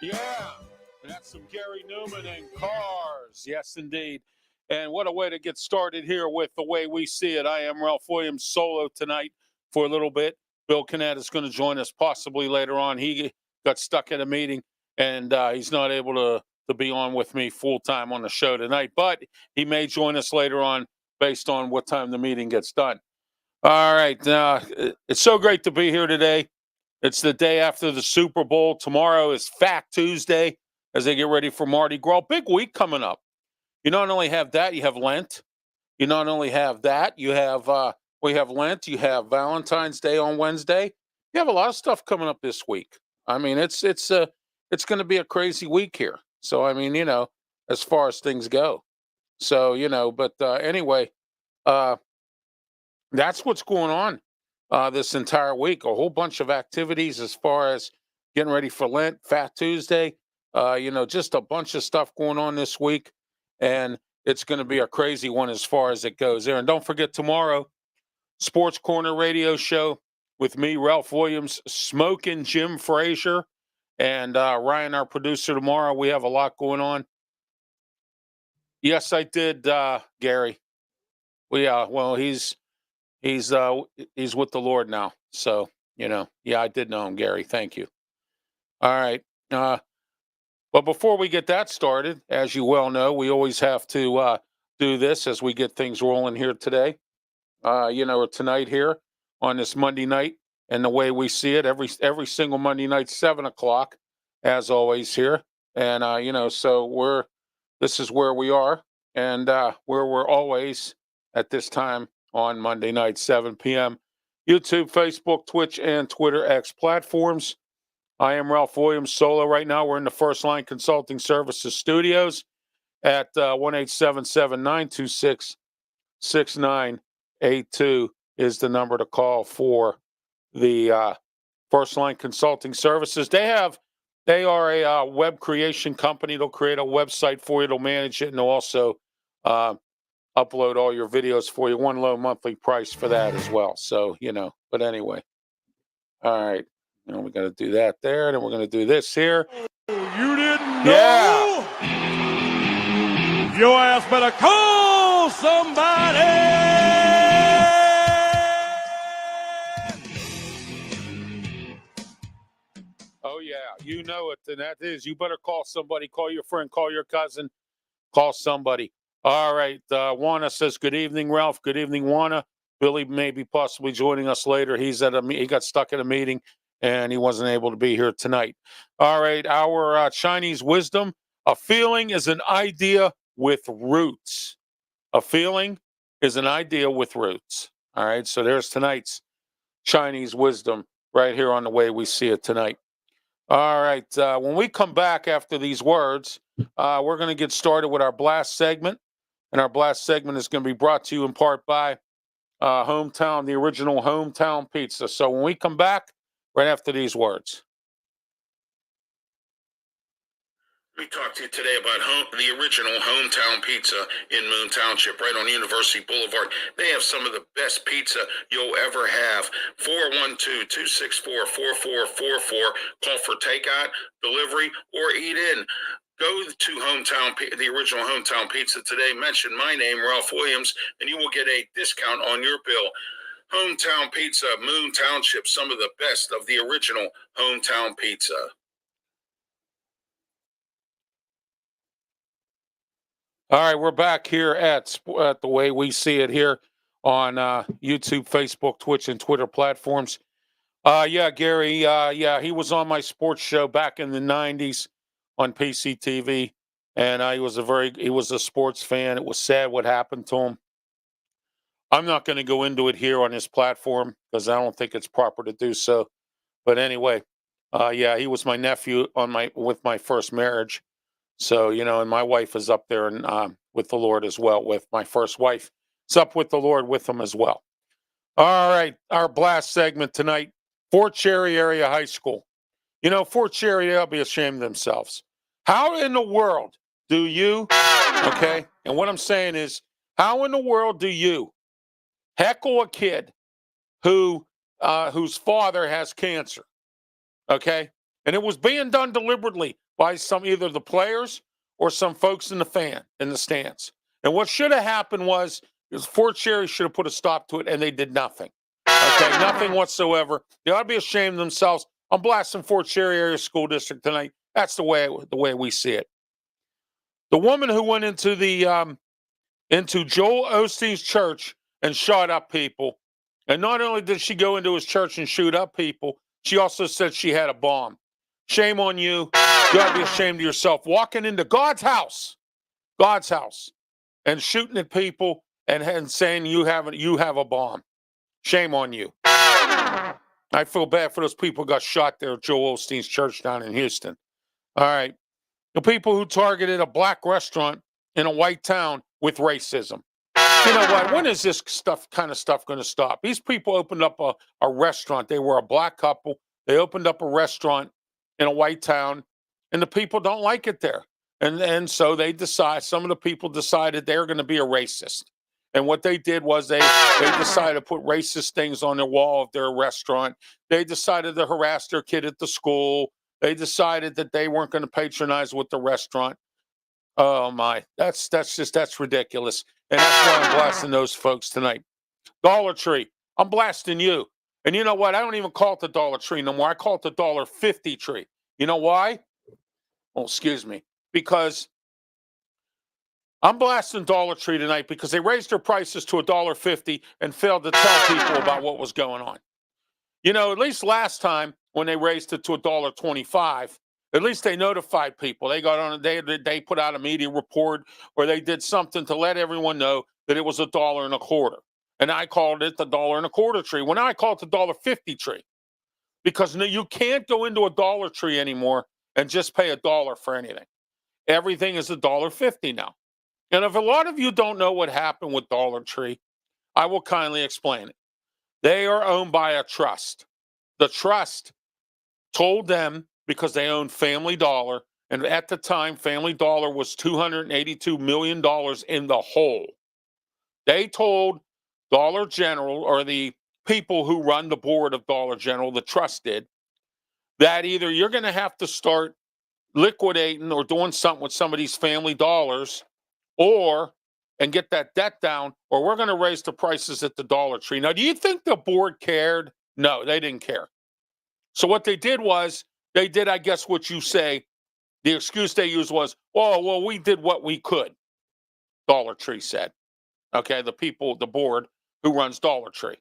Yeah, that's some Gary Newman and Cars. Yes, indeed. And what a way to get started here with The Way We See It. I am Ralph Williams solo tonight for a little bit. Bill Cannata is going to join us possibly later on. He got stuck at a meeting, and he's not able to be on with me full time on the show tonight. But he may join us later on based on what time the meeting gets done. All right. It's so great to be here today. It's the day after the Super Bowl. Tomorrow is Fat Tuesday as they get ready for Mardi Gras. Big week coming up. You not only have that, you have Lent. You not only have that, you have we have Lent. You have Valentine's Day on Wednesday. You have a lot of stuff coming up this week. I mean, it's going to be a crazy week here. So I mean, as far as things go. So but anyway, that's what's going on this entire week. A whole bunch of activities as far as getting ready for Lent, Fat Tuesday. Just a bunch of stuff going on this week, and it's going to be a crazy one as far as it goes there. And don't forget tomorrow, Sports Corner Radio Show with me, Ralph Williams, Smoking Jim Frazier, and Ryan, our producer. Tomorrow we have a lot going on. Yes, I did, Gary. He's with the Lord now. So, yeah, I did know him, Gary. Thank you. All right. But before we get that started, as you well know, we always have to do this as we get things rolling here today. Or tonight here on this Monday night, and the way we see it every single Monday night, 7:00, as always here. And so this is where we are, and where we're always at this time on Monday night, 7 p.m. YouTube, Facebook, Twitch, and Twitter X platforms. I am Ralph Williams solo right now. We're in the First Line Consulting Services studios at 1-877-926-6982 is the number to call for the First Line Consulting Services. They are a web creation company. They'll create a website for you. They'll manage it, and they'll also upload all your videos for you. One low monthly price for that as well. So, but anyway. All right. We got to do that there. Then we're going to do this here. You didn't know? Yeah. Your ass better call somebody. Oh, yeah. You know it. And that is, you better call somebody. Call your friend. Call your cousin. Call somebody. All right. Juana says, good evening, Ralph. Good evening, Juana. Billy may be possibly joining us later. He got stuck at a meeting, and he wasn't able to be here tonight. All right. Our Chinese wisdom. A feeling is an idea with roots. A feeling is an idea with roots. All right. So there's tonight's Chinese wisdom right here on The Way We See It tonight. All right. When we come back after these words, we're going to get started with our blast segment. And our blast segment is going to be brought to you in part by the original Hometown Pizza. So when we come back, right after these words. Let me talk to you today about the original Hometown Pizza in Moon Township, right on University Boulevard. They have some of the best pizza you'll ever have. 412-264-4444. Call for takeout, delivery, or eat in. Go to the original Hometown Pizza today. Mention my name, Ralph Williams, and you will get a discount on your bill. Hometown Pizza, Moon Township, some of the best of the original Hometown Pizza. All right, we're back here at the way we see it here on YouTube, Facebook, Twitch, and Twitter platforms. Yeah, Gary. Yeah, he was on my sports show back in the '90s on PCTV, and he was a sports fan. It was sad what happened to him. I'm not going to go into it here on his platform because I don't think it's proper to do so. But anyway, yeah, he was my nephew on my with my first marriage. So, and my wife is up there and with the Lord as well. With my first wife, it's up with the Lord with him as well. All right, our blast segment tonight: Fort Cherry Area High School. Fort Cherry, they'll be ashamed of themselves. How in the world do you? Okay, and what I'm saying is, how in the world do you heckle a kid whose father has cancer? Okay, and it was being done deliberately by either the players or some folks in the stands. And what should have happened is Fort Cherry should have put a stop to it, and they did nothing. Okay, nothing whatsoever. They ought to be ashamed of themselves. I'm blasting Fort Cherry Area School District tonight. That's the way we see it. The woman who went into Joel Osteen's church and shot up people, and not only did she go into his church and shoot up people, she also said she had a bomb. Shame on you. You ought to be ashamed of yourself. Walking into God's house, and shooting at people and saying you have a bomb. Shame on you. I feel bad for those people who got shot there at Joel Osteen's church down in Houston. All right. The people who targeted a black restaurant in a white town with racism. You know what? When is this kind of stuff going to stop? These people opened up a restaurant. They were a black couple. They opened up a restaurant in a white town, and the people don't like it there. And so some of the people decided they're going to be a racist. And what they did was they decided to put racist things on the wall of their restaurant. They decided to harass their kid at the school. They decided that they weren't going to patronize with the restaurant. Oh my, that's ridiculous. And that's why I'm blasting those folks tonight. Dollar Tree, I'm blasting you. And you know what? I don't even call it the Dollar Tree no more. I call it the $1.50 tree. You know why? Oh, excuse me. Because I'm blasting Dollar Tree tonight because they raised their prices to $1.50 and failed to tell people about what was going on. At least last time when they raised it to $1.25, at least they notified people. They got on. They put out a media report or they did something to let everyone know that it was $1.25. And I called it the $1.25 tree. When I call it the $1.50 tree, because you can't go into a Dollar Tree anymore and just pay $1 for anything. Everything is $1.50 now. And if a lot of you don't know what happened with Dollar Tree, I will kindly explain it. They are owned by a trust. The trust told them because they owned Family Dollar, and at the time, Family Dollar was $282 million in the hole. They told Dollar General, or the people who run the board of Dollar General, the trust did, that either you're going to have to start liquidating or doing something with some of these Family Dollars, and get that debt down, or we're going to raise the prices at the Dollar Tree. Now, do you think the board cared? No, they didn't care. So what they did was they did, I guess, what you say. The excuse they used was, "Oh, well, we did what we could." Dollar Tree said, "Okay, the board who runs Dollar Tree,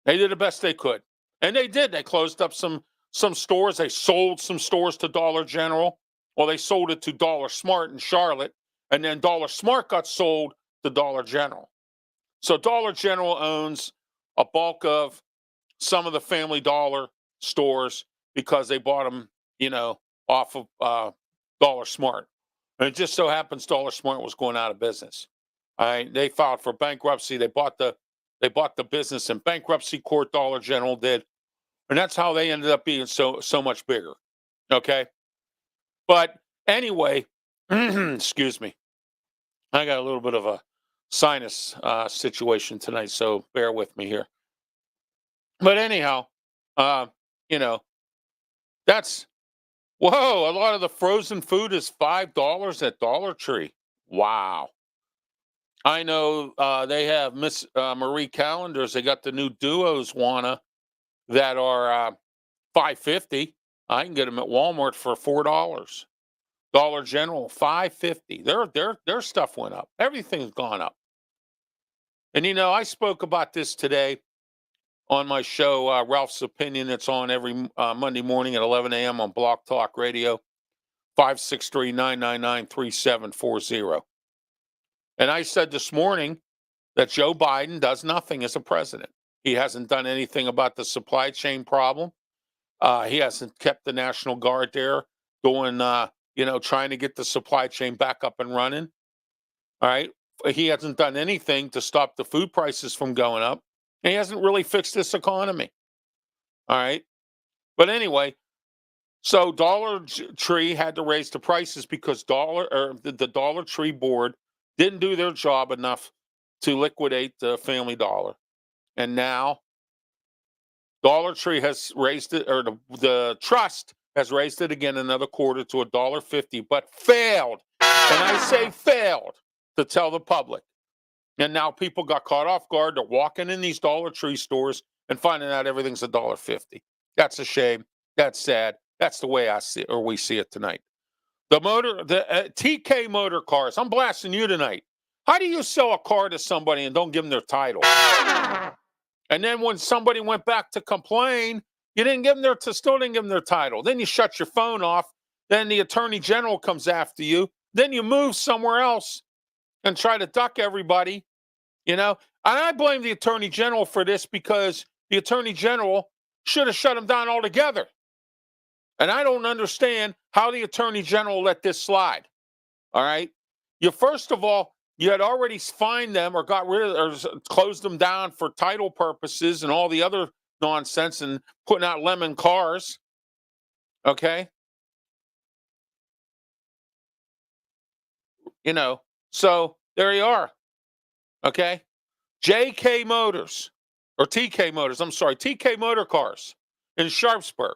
they did the best they could, and they did. They closed up some stores. They sold some stores to Dollar General. Well, they sold it to Dollar Smart in Charlotte, and then Dollar Smart got sold to Dollar General. So Dollar General owns a bulk of some of the Family Dollar stores because they bought them, off of Dollar Smart. And it just so happens Dollar Smart was going out of business. All right, they filed for bankruptcy. They bought the business in bankruptcy court. Dollar General did, and that's how they ended up being so much bigger. Okay, but anyway, excuse me, I got a little bit of a sinus situation tonight, so bear with me here. But anyhow, uh, you know, that's whoa. A lot of the frozen food is $5 at Dollar Tree. Wow. I know they have Miss Marie Callender's. They got the new duos wanna that are $5.50. I can get them at Walmart for $4. Dollar General, $5.50. Their stuff went up. Everything's gone up. And I spoke about this today on my show, Ralph's Opinion. It's on every Monday morning at 11 a.m. on Block Talk Radio, 563-999-3740. And I said this morning that Joe Biden does nothing as a president. He hasn't done anything about the supply chain problem. He hasn't kept the National Guard there doing, trying to get the supply chain back up and running. All right. He hasn't done anything to stop the food prices from going up. And he hasn't really fixed this economy. All right. But anyway, so Dollar Tree had to raise the prices because the Dollar Tree board didn't do their job enough to liquidate the Family Dollar. And now Dollar Tree has raised it, or the trust has raised it again another quarter to $1.50, but failed. And I say failed to tell the public. And now people got caught off guard. They're walking in these Dollar Tree stores and finding out everything's $1.50. That's a shame. That's sad. That's the way I see it, or we see it tonight. The TK Motor Cars. I'm blasting you tonight. How do you sell a car to somebody and don't give them their title? And then when somebody went back to complain, you still didn't give them their title. Then you shut your phone off. Then the Attorney General comes after you. Then you move somewhere else and try to duck everybody, And I blame the Attorney General for this because the Attorney General should have shut him down altogether. And I don't understand how the Attorney General let this slide. All right. First of all, you had already fined them or got rid of or closed them down for title purposes and all the other nonsense and putting out lemon cars. Okay. So there you are. Okay. JK Motors or TK Motors. I'm sorry. TK Motor Cars in Sharpsburg.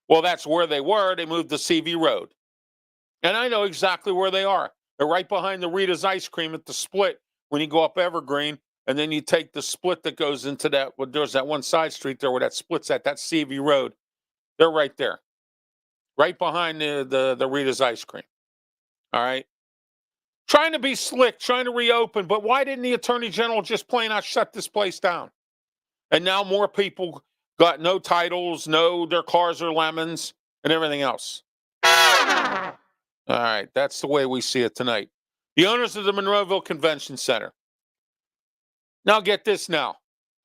Well, that's where they were. They moved to CV Road. And I know exactly where they are. They're right behind the Rita's Ice Cream at the split when you go up Evergreen. And then you take the split that goes into that. Well, there's that one side street there where that splits at. That's CV Road. They're right there. Right behind the Rita's Ice Cream. All right. Trying to be slick, trying to reopen. But why didn't the Attorney General just plain out shut this place down? And now more people got no titles, their cars are lemons and everything else. All right, that's the way we see it tonight. The owners of the Monroeville Convention Center. Now get this now.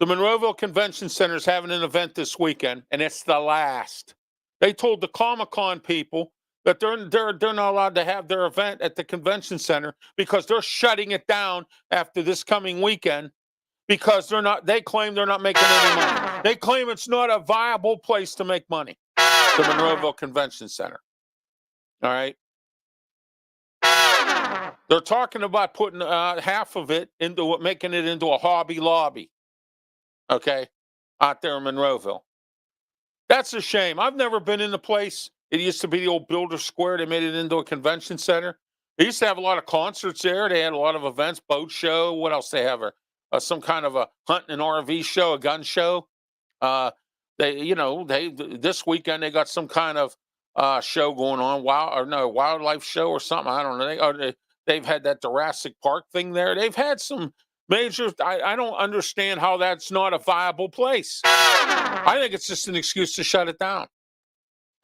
The Monroeville Convention Center is having an event this weekend, and it's the last. They told the Comic-Con people that they're not allowed to have their event at the convention center because they're shutting it down after this coming weekend because they claim they're not making any money. They claim it's not a viable place to make money, the Monroeville Convention Center. All right. They're talking about putting half of it making it into a Hobby Lobby. Okay. Out there in Monroeville. That's a shame. I've never been in the place. It used to be the old Builder Square. They made it into a convention center. They used to have a lot of concerts there. They had a lot of events, boat show. What else they have? Some kind of a hunting and RV show, a gun show. This weekend they got some kind of show going on, wildlife show or something. I don't know. They've had that Jurassic Park thing there. They've had some major. I don't understand how that's not a viable place. I think it's just an excuse to shut it down.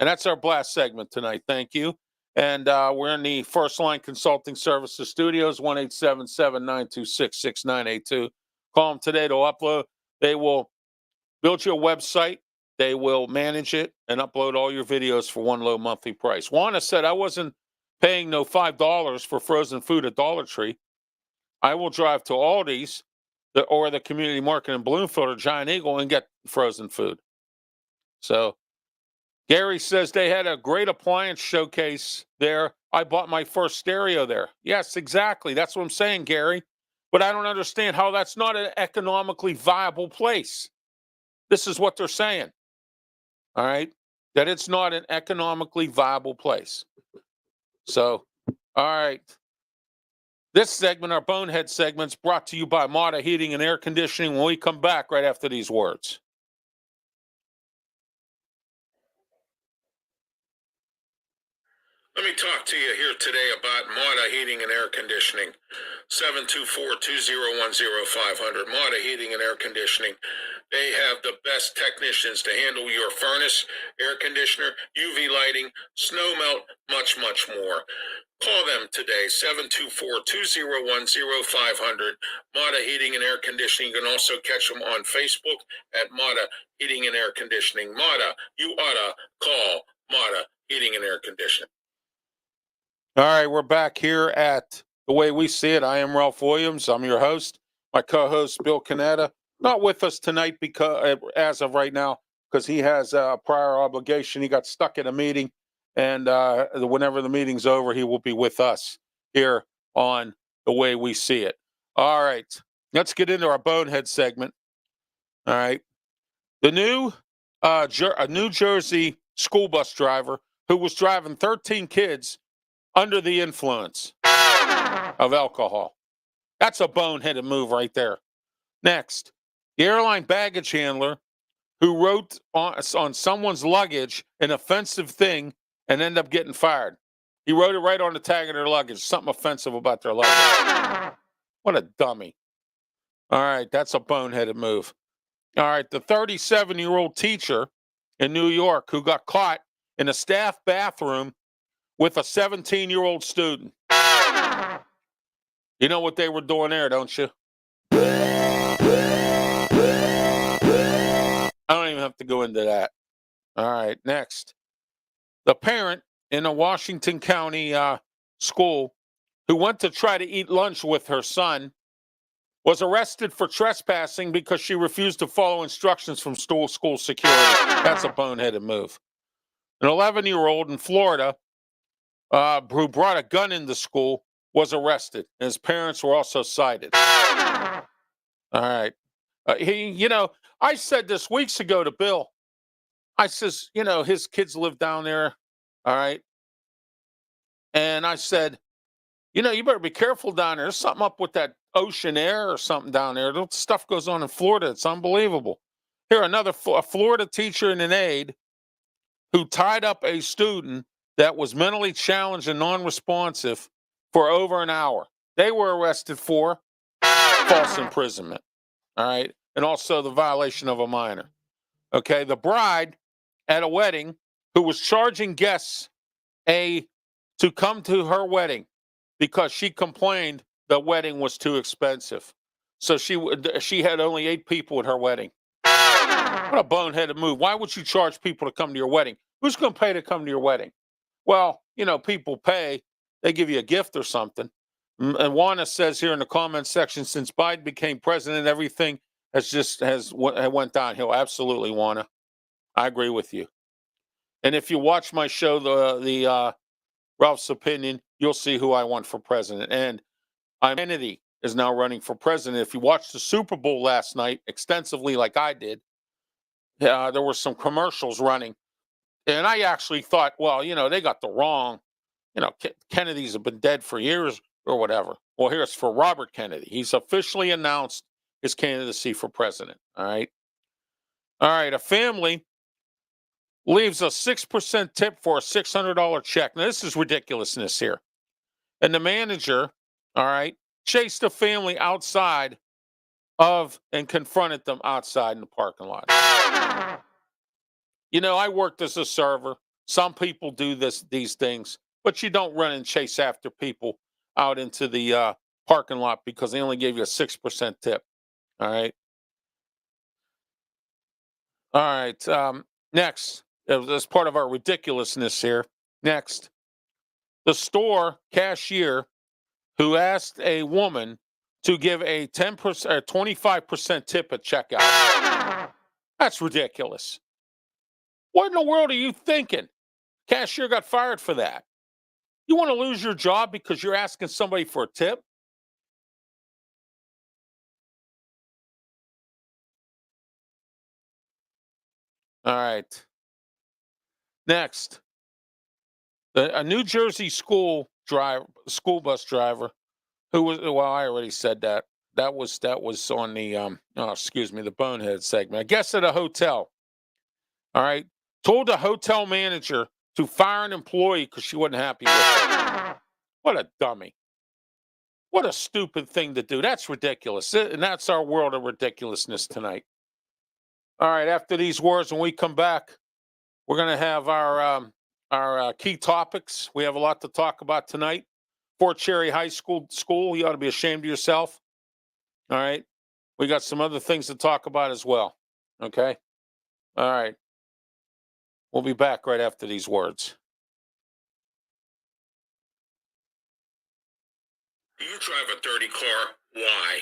And that's our blast segment tonight. Thank you. And we're in the First Line Consulting Services Studios, 1-877-926-6982. Call them today to upload. They will build you a website. They will manage it and upload all your videos for one low monthly price. Juana said, I wasn't paying no $5 for frozen food at Dollar Tree. I will drive to Aldi's or the Community Market in Bloomfield or Giant Eagle and get frozen food. So Gary says they had a great appliance showcase there. I bought my first stereo there. Yes, exactly. That's what I'm saying, Gary. But I don't understand how that's not an economically viable place. This is what they're saying. All right? That it's not an economically viable place. So, all right. This segment, our Bonehead segment, is brought to you by Mata Heating and Air Conditioning when we come back right after these words. Let me talk to you here today about Mata Heating and Air Conditioning. 724-201-0500. Mata Heating and Air Conditioning. They have the best technicians to handle your furnace, air conditioner, UV lighting, snow melt, much, much more. Call them today, 724-201-0500. Mata Heating and Air Conditioning. You can also catch them on Facebook at Mata Heating and Air Conditioning. Mata, you oughta call Mata Heating and Air Conditioning. All right, we're back here at The Way We See It. I am Ralph Williams. I'm your host. My co-host, Bill Cannata, not with us tonight because, as of right now, because he has a prior obligation. He got stuck in a meeting, and whenever the meeting's over, he will be with us here on The Way We See It. All right, let's get into our bonehead segment. All right, the new New Jersey school bus driver who was driving 13 kids under the influence of alcohol. That's a boneheaded move right there. Next, the airline baggage handler who wrote on someone's luggage an offensive thing and ended up getting fired. He wrote it right on the tag of their luggage, something offensive about their luggage. What a dummy. All right, that's a boneheaded move. All right, the 37-year-old teacher in New York who got caught in a staff bathroom with a 17-year-old student. You know what they were doing there, don't you? I don't even have to go into that. All right, next. The parent in a Washington County school who went to try to eat lunch with her son was arrested for trespassing because she refused to follow instructions from school security. That's a boneheaded move. An 11-year-old in Florida who brought a gun into school was arrested, and his parents were also cited. All right. I said this weeks ago to Bill. I says, his kids live down there. All right. And I said, you better be careful down there. There's something up with that ocean air or something down there. Stuff goes on in Florida. It's unbelievable. Here, a Florida teacher and an aide who tied up a student that was mentally challenged and non-responsive for over an hour. They were arrested for false imprisonment. All right. And also the violation of a minor. Okay. The bride at a wedding who was charging guests to come to her wedding because she complained the wedding was too expensive. So she had only 8 people at her wedding. What a boneheaded move. Why would you charge people to come to your wedding? Who's going to pay to come to your wedding? Well, people pay. They give you a gift or something. And Juana says here in the comments section, since Biden became president, everything went downhill. Absolutely, Juana. I agree with you. And if you watch my show, the Ralph's Opinion, you'll see who I want for president. And Kennedy is now running for president. If you watched the Super Bowl last night extensively, like I did, there were some commercials running. And I actually thought, well, they got the wrong, Kennedys have been dead for years or whatever. Well, here's for Robert Kennedy. He's officially announced his candidacy for president. All right. All right. A family leaves a 6% tip for a $600 check. Now, this is ridiculousness here. And the manager, all right, chased the family outside and confronted them outside in the parking lot. I worked as a server. Some people do these things, but you don't run and chase after people out into the parking lot because they only gave you a 6% tip. All right. All right. Next, as part of our ridiculousness here. Next, the store cashier who asked a woman to give a 10% or 25% tip at checkout. That's ridiculous. What in the world are you thinking? Cashier got fired for that. You want to lose your job because you're asking somebody for a tip? All right. Next, a New Jersey school bus driver who was, well, I already said that. That was on the the bonehead segment. I guess at a hotel. All right. Told a hotel manager to fire an employee because she wasn't happy with it. What a dummy. What a stupid thing to do. That's ridiculous. And that's our world of ridiculousness tonight. All right, after these words, when we come back, we're going to have our key topics. We have a lot to talk about tonight. Fort Cherry High School, you ought to be ashamed of yourself. All right. We got some other things to talk about as well. Okay. All right. We'll be back right after these words. Do you drive a dirty car? Why?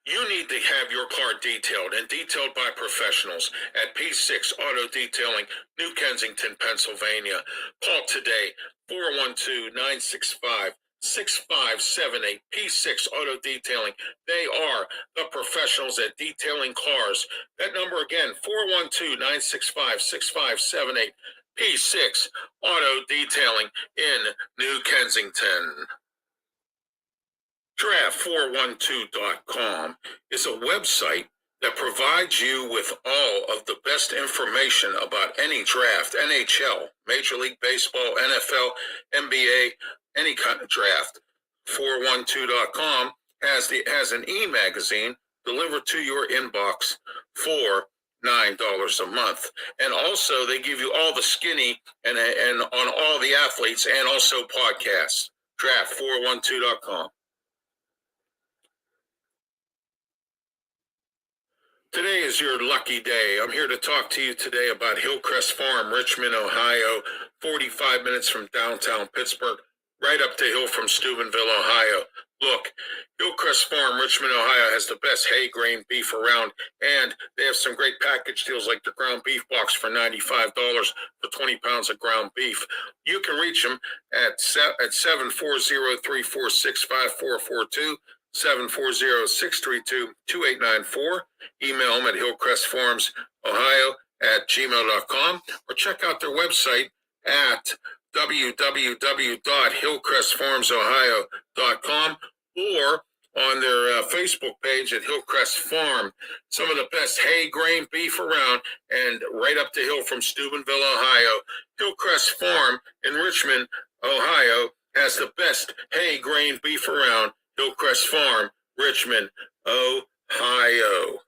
You need to have your car detailed and detailed by professionals at P6 Auto Detailing, New Kensington, Pennsylvania. Call today, 412-965-6578. P6 Auto Detailing. They are the professionals at detailing cars. That number again, 412-965-6578. P6 Auto Detailing in New Kensington. Draft412.com is a website that provides you with all of the best information about any draft, NHL, Major League Baseball, NFL, NBA, any kind of draft. 412.com has an e-magazine delivered to your inbox for $9 a month. And also they give you all the skinny and on all the athletes and also podcasts. Draft412.com. Today is your lucky day. I'm here to talk to you today about Hillcrest Farm, Richmond, Ohio, 45 minutes from downtown Pittsburgh, right up the hill from Steubenville, Ohio. Look, Hillcrest Farm, Richmond, Ohio has the best hay grain beef around, and they have some great package deals like the ground beef box for $95 for 20 pounds of ground beef. You can reach them at 740-346-5442, 740-632-2894. Email them at hillcrestfarmsohio@gmail.com or check out their website at www.hillcrestfarmsohio.com or on their Facebook page at Hillcrest Farm. Some of the best hay grain beef around and right up the hill from Steubenville, Ohio. Hillcrest Farm in Richmond, Ohio has the best hay grain beef around. Hillcrest Farm, Richmond, Ohio.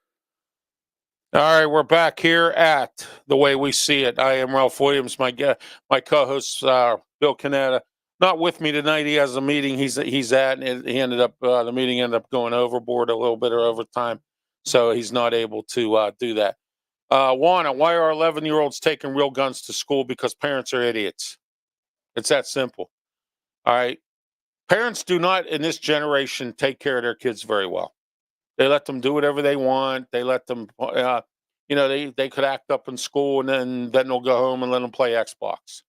All right, we're back here at The Way We See It. I am Ralph Williams. My co-host Bill Cannata, not with me tonight. He has a meeting he's at, and he ended up the meeting ended up going overboard a little bit or overtime, so he's not able to do that. Juana, why are 11-year-olds taking real guns to school? Because parents are idiots. It's that simple. All right, parents do not in this generation take care of their kids very well. They let them do whatever they want. They let them, they could act up in school and then they'll go home and let them play Xbox.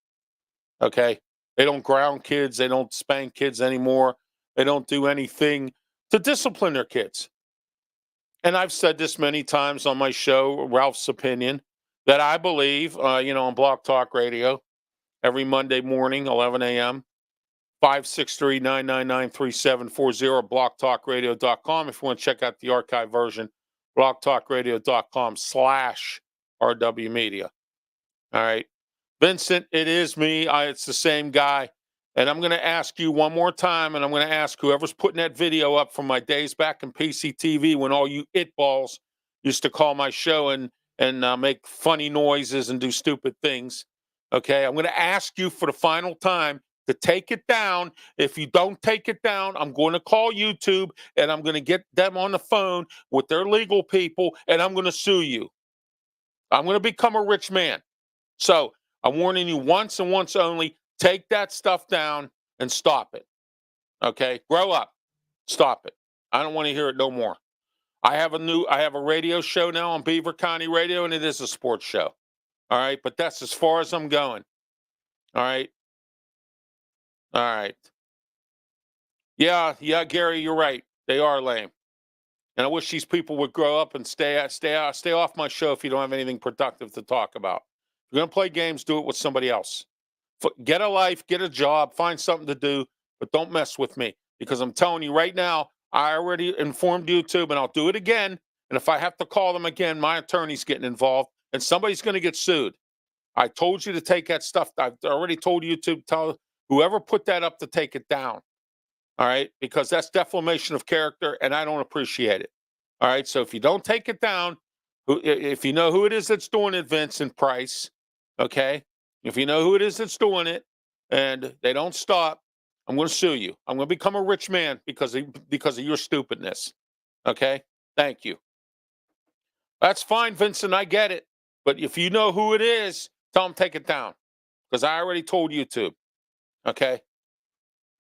Okay. They don't ground kids. They don't spank kids anymore. They don't do anything to discipline their kids. And I've said this many times on my show, Ralph's Opinion, that I believe, on Block Talk Radio every Monday morning, 11 a.m., 563-999-3740, blocktalkradio.com. If you want to check out the archive version, blocktalkradio.com/RW Media. All right. Vincent, it is me. It's the same guy. And I'm going to ask you one more time, and I'm going to ask whoever's putting that video up from my days back in PCTV when all you it-balls used to call my show and make funny noises and do stupid things. Okay, I'm going to ask you for the final time to take it down. If you don't take it down, I'm going to call YouTube and I'm going to get them on the phone with their legal people and I'm going to sue you. I'm going to become a rich man. So I'm warning you once and once only, take that stuff down and stop it. Okay, grow up. Stop it. I don't want to hear it no more. I have a radio show now on Beaver County Radio and it is a sports show. All right, but that's as far as I'm going. All right. All right. Yeah, Gary, you're right. They are lame. And I wish these people would grow up and stay off my show if you don't have anything productive to talk about. If you're going to play games, do it with somebody else. Get a life, get a job, find something to do, but don't mess with me. Because I'm telling you right now, I already informed YouTube, and I'll do it again. And if I have to call them again, my attorney's getting involved, and somebody's going to get sued. I told you to take that stuff. I've already told you to tell whoever put that up to take it down. All right, because that's defamation of character, and I don't appreciate it. All right, so if you don't take it down, if you know who it is that's doing it, Vincent Price, okay, if you know who it is that's doing it, and they don't stop, I'm going to sue you. I'm going to become a rich man because of your stupidness. Okay, thank you. That's fine, Vincent. I get it, but if you know who it is, tell them take it down because I already told you to. Okay,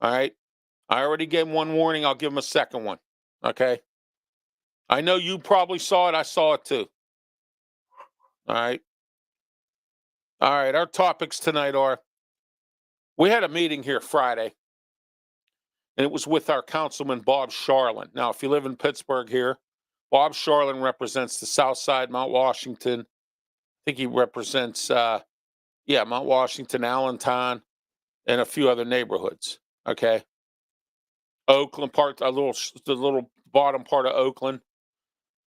all right. I already gave him one warning. I'll give him a second one. Okay. I know you probably saw it. I saw it too. All right. All right. Our topics tonight are we had a meeting here Friday, and it was with our councilman, Bob Charlin. Now, if you live in Pittsburgh here, Bob Charlin represents the South Side, Mount Washington. I think he represents, Mount Washington, Allentown, and a few other neighborhoods. Okay. Oakland part, the little bottom part of Oakland.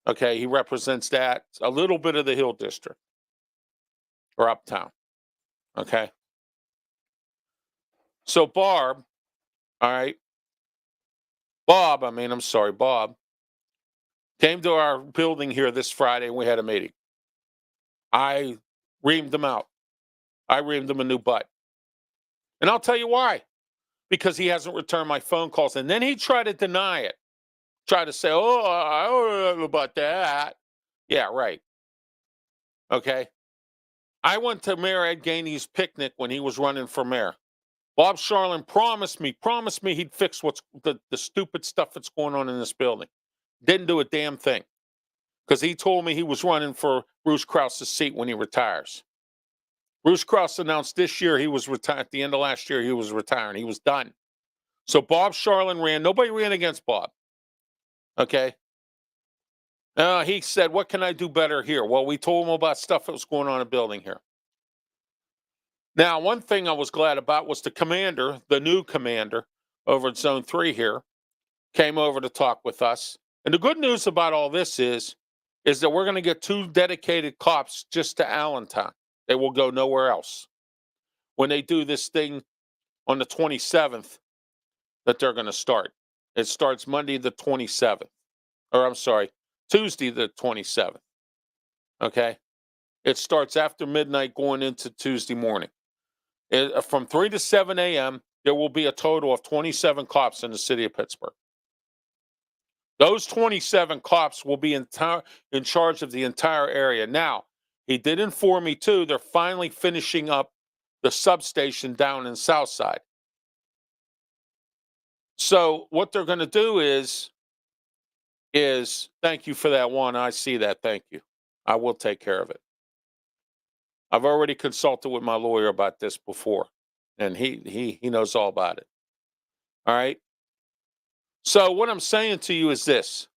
Okay, he represents that, a little bit of the Hill District or Uptown. Okay. So Bob, all right, Bob came to our building here this Friday and we had a meeting. I reamed him out. I reamed him a new butt. And I'll tell you why. Because he hasn't returned my phone calls. And then he tried to deny it. Tried to say, oh, I don't know about that. Yeah, right. Okay. I went to Mayor Ed Gainey's picnic when he was running for mayor. Bob Charlin promised me he'd fix what's the stupid stuff that's going on in this building. Didn't do a damn thing. Because he told me he was running for Bruce Krause's seat when he retires. Bruce Krause announced this year he was retired. At the end of last year, he was retiring. He was done. So Bob Charlin ran. Nobody ran against Bob. Okay. He said, what can I do better here? Well, we told him about stuff that was going on in the building here. Now, one thing I was glad about was the new commander over at Zone 3 here, came over to talk with us. And the good news about all this is that we're going to get 2 dedicated cops just to Allentown. They will go nowhere else. When they do this thing on the 27th that they're going to start. It starts Monday the 27th. Or I'm sorry, Tuesday the 27th. Okay? It starts after midnight going into Tuesday morning. From 3 to 7 a.m., there will be a total of 27 cops in the city of Pittsburgh. Those 27 cops will be in charge of the entire area. Now, he did inform me, too, they're finally finishing up the substation down in Southside. So what they're going to do is thank you for that one. I see that. Thank you. I will take care of it. I've already consulted with my lawyer about this before, and he knows all about it. All right. So what I'm saying to you is this.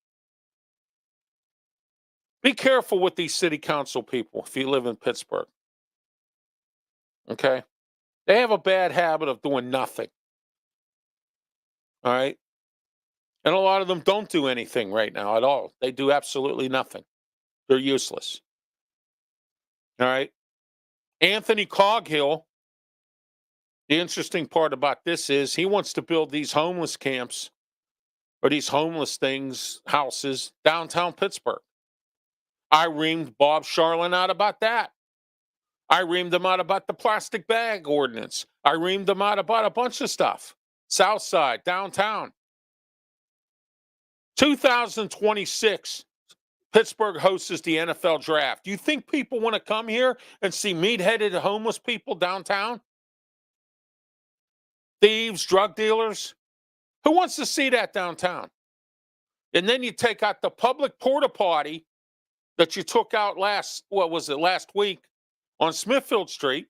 Be careful with these city council people if you live in Pittsburgh. Okay? They have a bad habit of doing nothing. All right? And a lot of them don't do anything right now at all. They do absolutely nothing. They're useless. All right? Anthony Coghill, the interesting part about this is he wants to build these homeless camps or these homeless houses downtown Pittsburgh. I reamed Bob Charlin out about that. I reamed him out about the plastic bag ordinance. I reamed him out about a bunch of stuff. South Side, downtown. 2026, Pittsburgh hosts the NFL draft. Do you think people want to come here and see meat-headed homeless people downtown? Thieves, drug dealers? Who wants to see that downtown? And then you take out the public porta potty that you took out last week on Smithfield Street,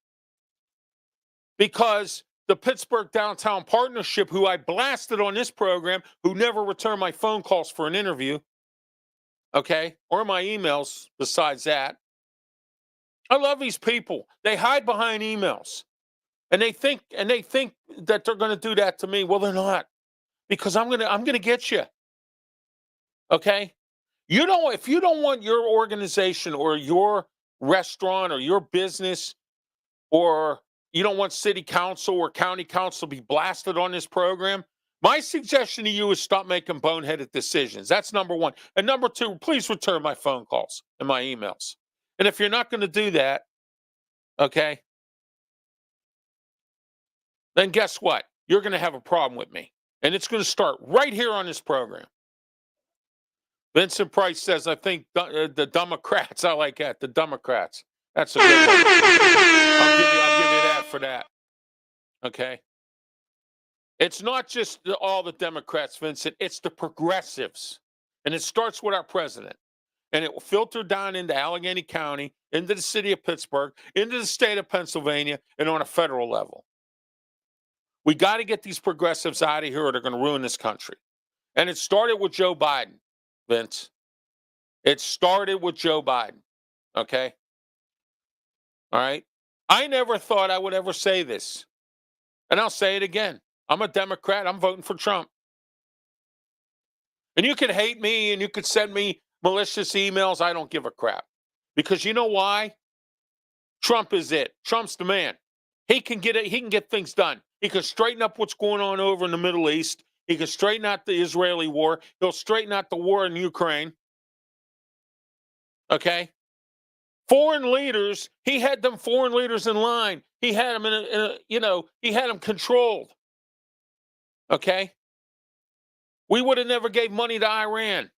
because the Pittsburgh Downtown Partnership, who I blasted on this program, who never returned my phone calls for an interview, okay, or my emails besides that. I love these people. They hide behind emails. And they think that they're going to do that to me. Well, they're not. Because I'm going to get you. Okay? If you don't want your organization or your restaurant or your business or you don't want city council or county council to be blasted on this program, my suggestion to you is stop making boneheaded decisions. That's number one. And number two, please return my phone calls and my emails. And if you're not going to do that, okay, then guess what? You're going to have a problem with me. And it's going to start right here on this program. Vincent Price says, I think the Democrats, I like that, the Democrats. That's a good one. I'll give you that for that. Okay. It's not just all the Democrats, Vincent. It's the progressives. And it starts with our president. And it will filter down into Allegheny County, into the city of Pittsburgh, into the state of Pennsylvania, and on a federal level. We got to get these progressives out of here or they're going to ruin this country. And it started with Joe Biden, Vince. It started with Joe Biden. Okay? All right? I never thought I would ever say this. And I'll say it again. I'm a Democrat. I'm voting for Trump. And you can hate me and you could send me malicious emails. I don't give a crap. Because you know why? Trump is it. Trump's the man. He can get it. He can get things done. He can straighten up what's going on over in the Middle East. He can straighten out the Israeli war. He'll straighten out the war in Ukraine. Okay? Foreign leaders, he had them foreign leaders in line. He had them he had them controlled. Okay? We would have never gave money to Iran.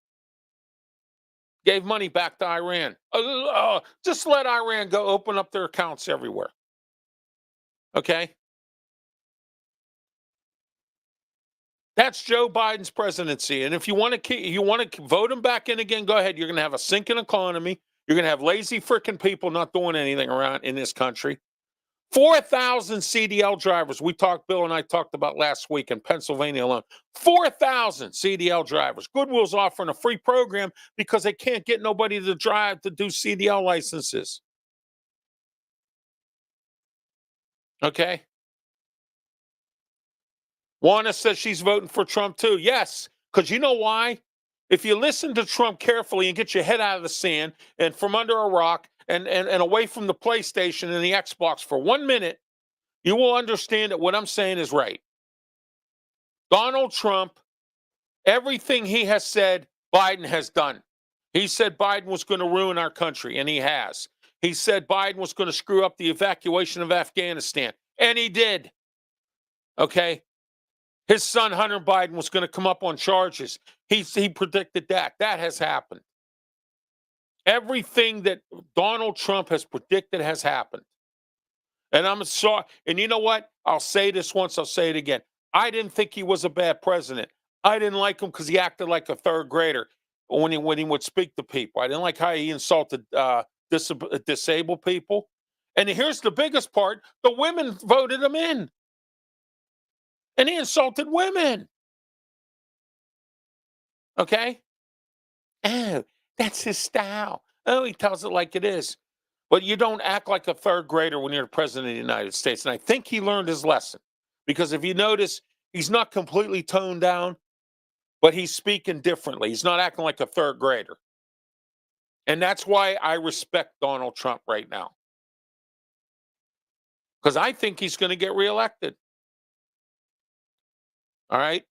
Gave money back to Iran. Just let Iran go open up their accounts everywhere. Okay? That's Joe Biden's presidency. And if you want to vote him back in again, go ahead. You're going to have a sinking economy. You're going to have lazy freaking people not doing anything around in this country. 4,000 CDL drivers. Bill and I talked about last week in Pennsylvania alone. 4,000 CDL drivers. Goodwill's offering a free program because they can't get nobody to drive to do CDL licenses. Okay? Juana says she's voting for Trump too. Yes, because you know why? If you listen to Trump carefully and get your head out of the sand and from under a rock and away from the PlayStation and the Xbox for 1 minute, you will understand that what I'm saying is right. Donald Trump, everything he has said, Biden has done. He said Biden was going to ruin our country, and he has. He said Biden was going to screw up the evacuation of Afghanistan, and he did. Okay? His son, Hunter Biden, was going to come up on charges. He predicted that. That has happened. Everything that Donald Trump has predicted has happened. And I'm sorry. And you know what? I'll say this once. I'll say it again. I didn't think he was a bad president. I didn't like him because he acted like a third grader when he would speak to people. I didn't like how he insulted disabled people. And here's the biggest part. The women voted him in. And he insulted women. Okay? Oh, that's his style. Oh, he tells it like it is. But you don't act like a third grader when you're the president of the United States. And I think he learned his lesson. Because if you notice, he's not completely toned down, but he's speaking differently. He's not acting like a third grader. And that's why I respect Donald Trump right now. Because I think he's going to get reelected. All right?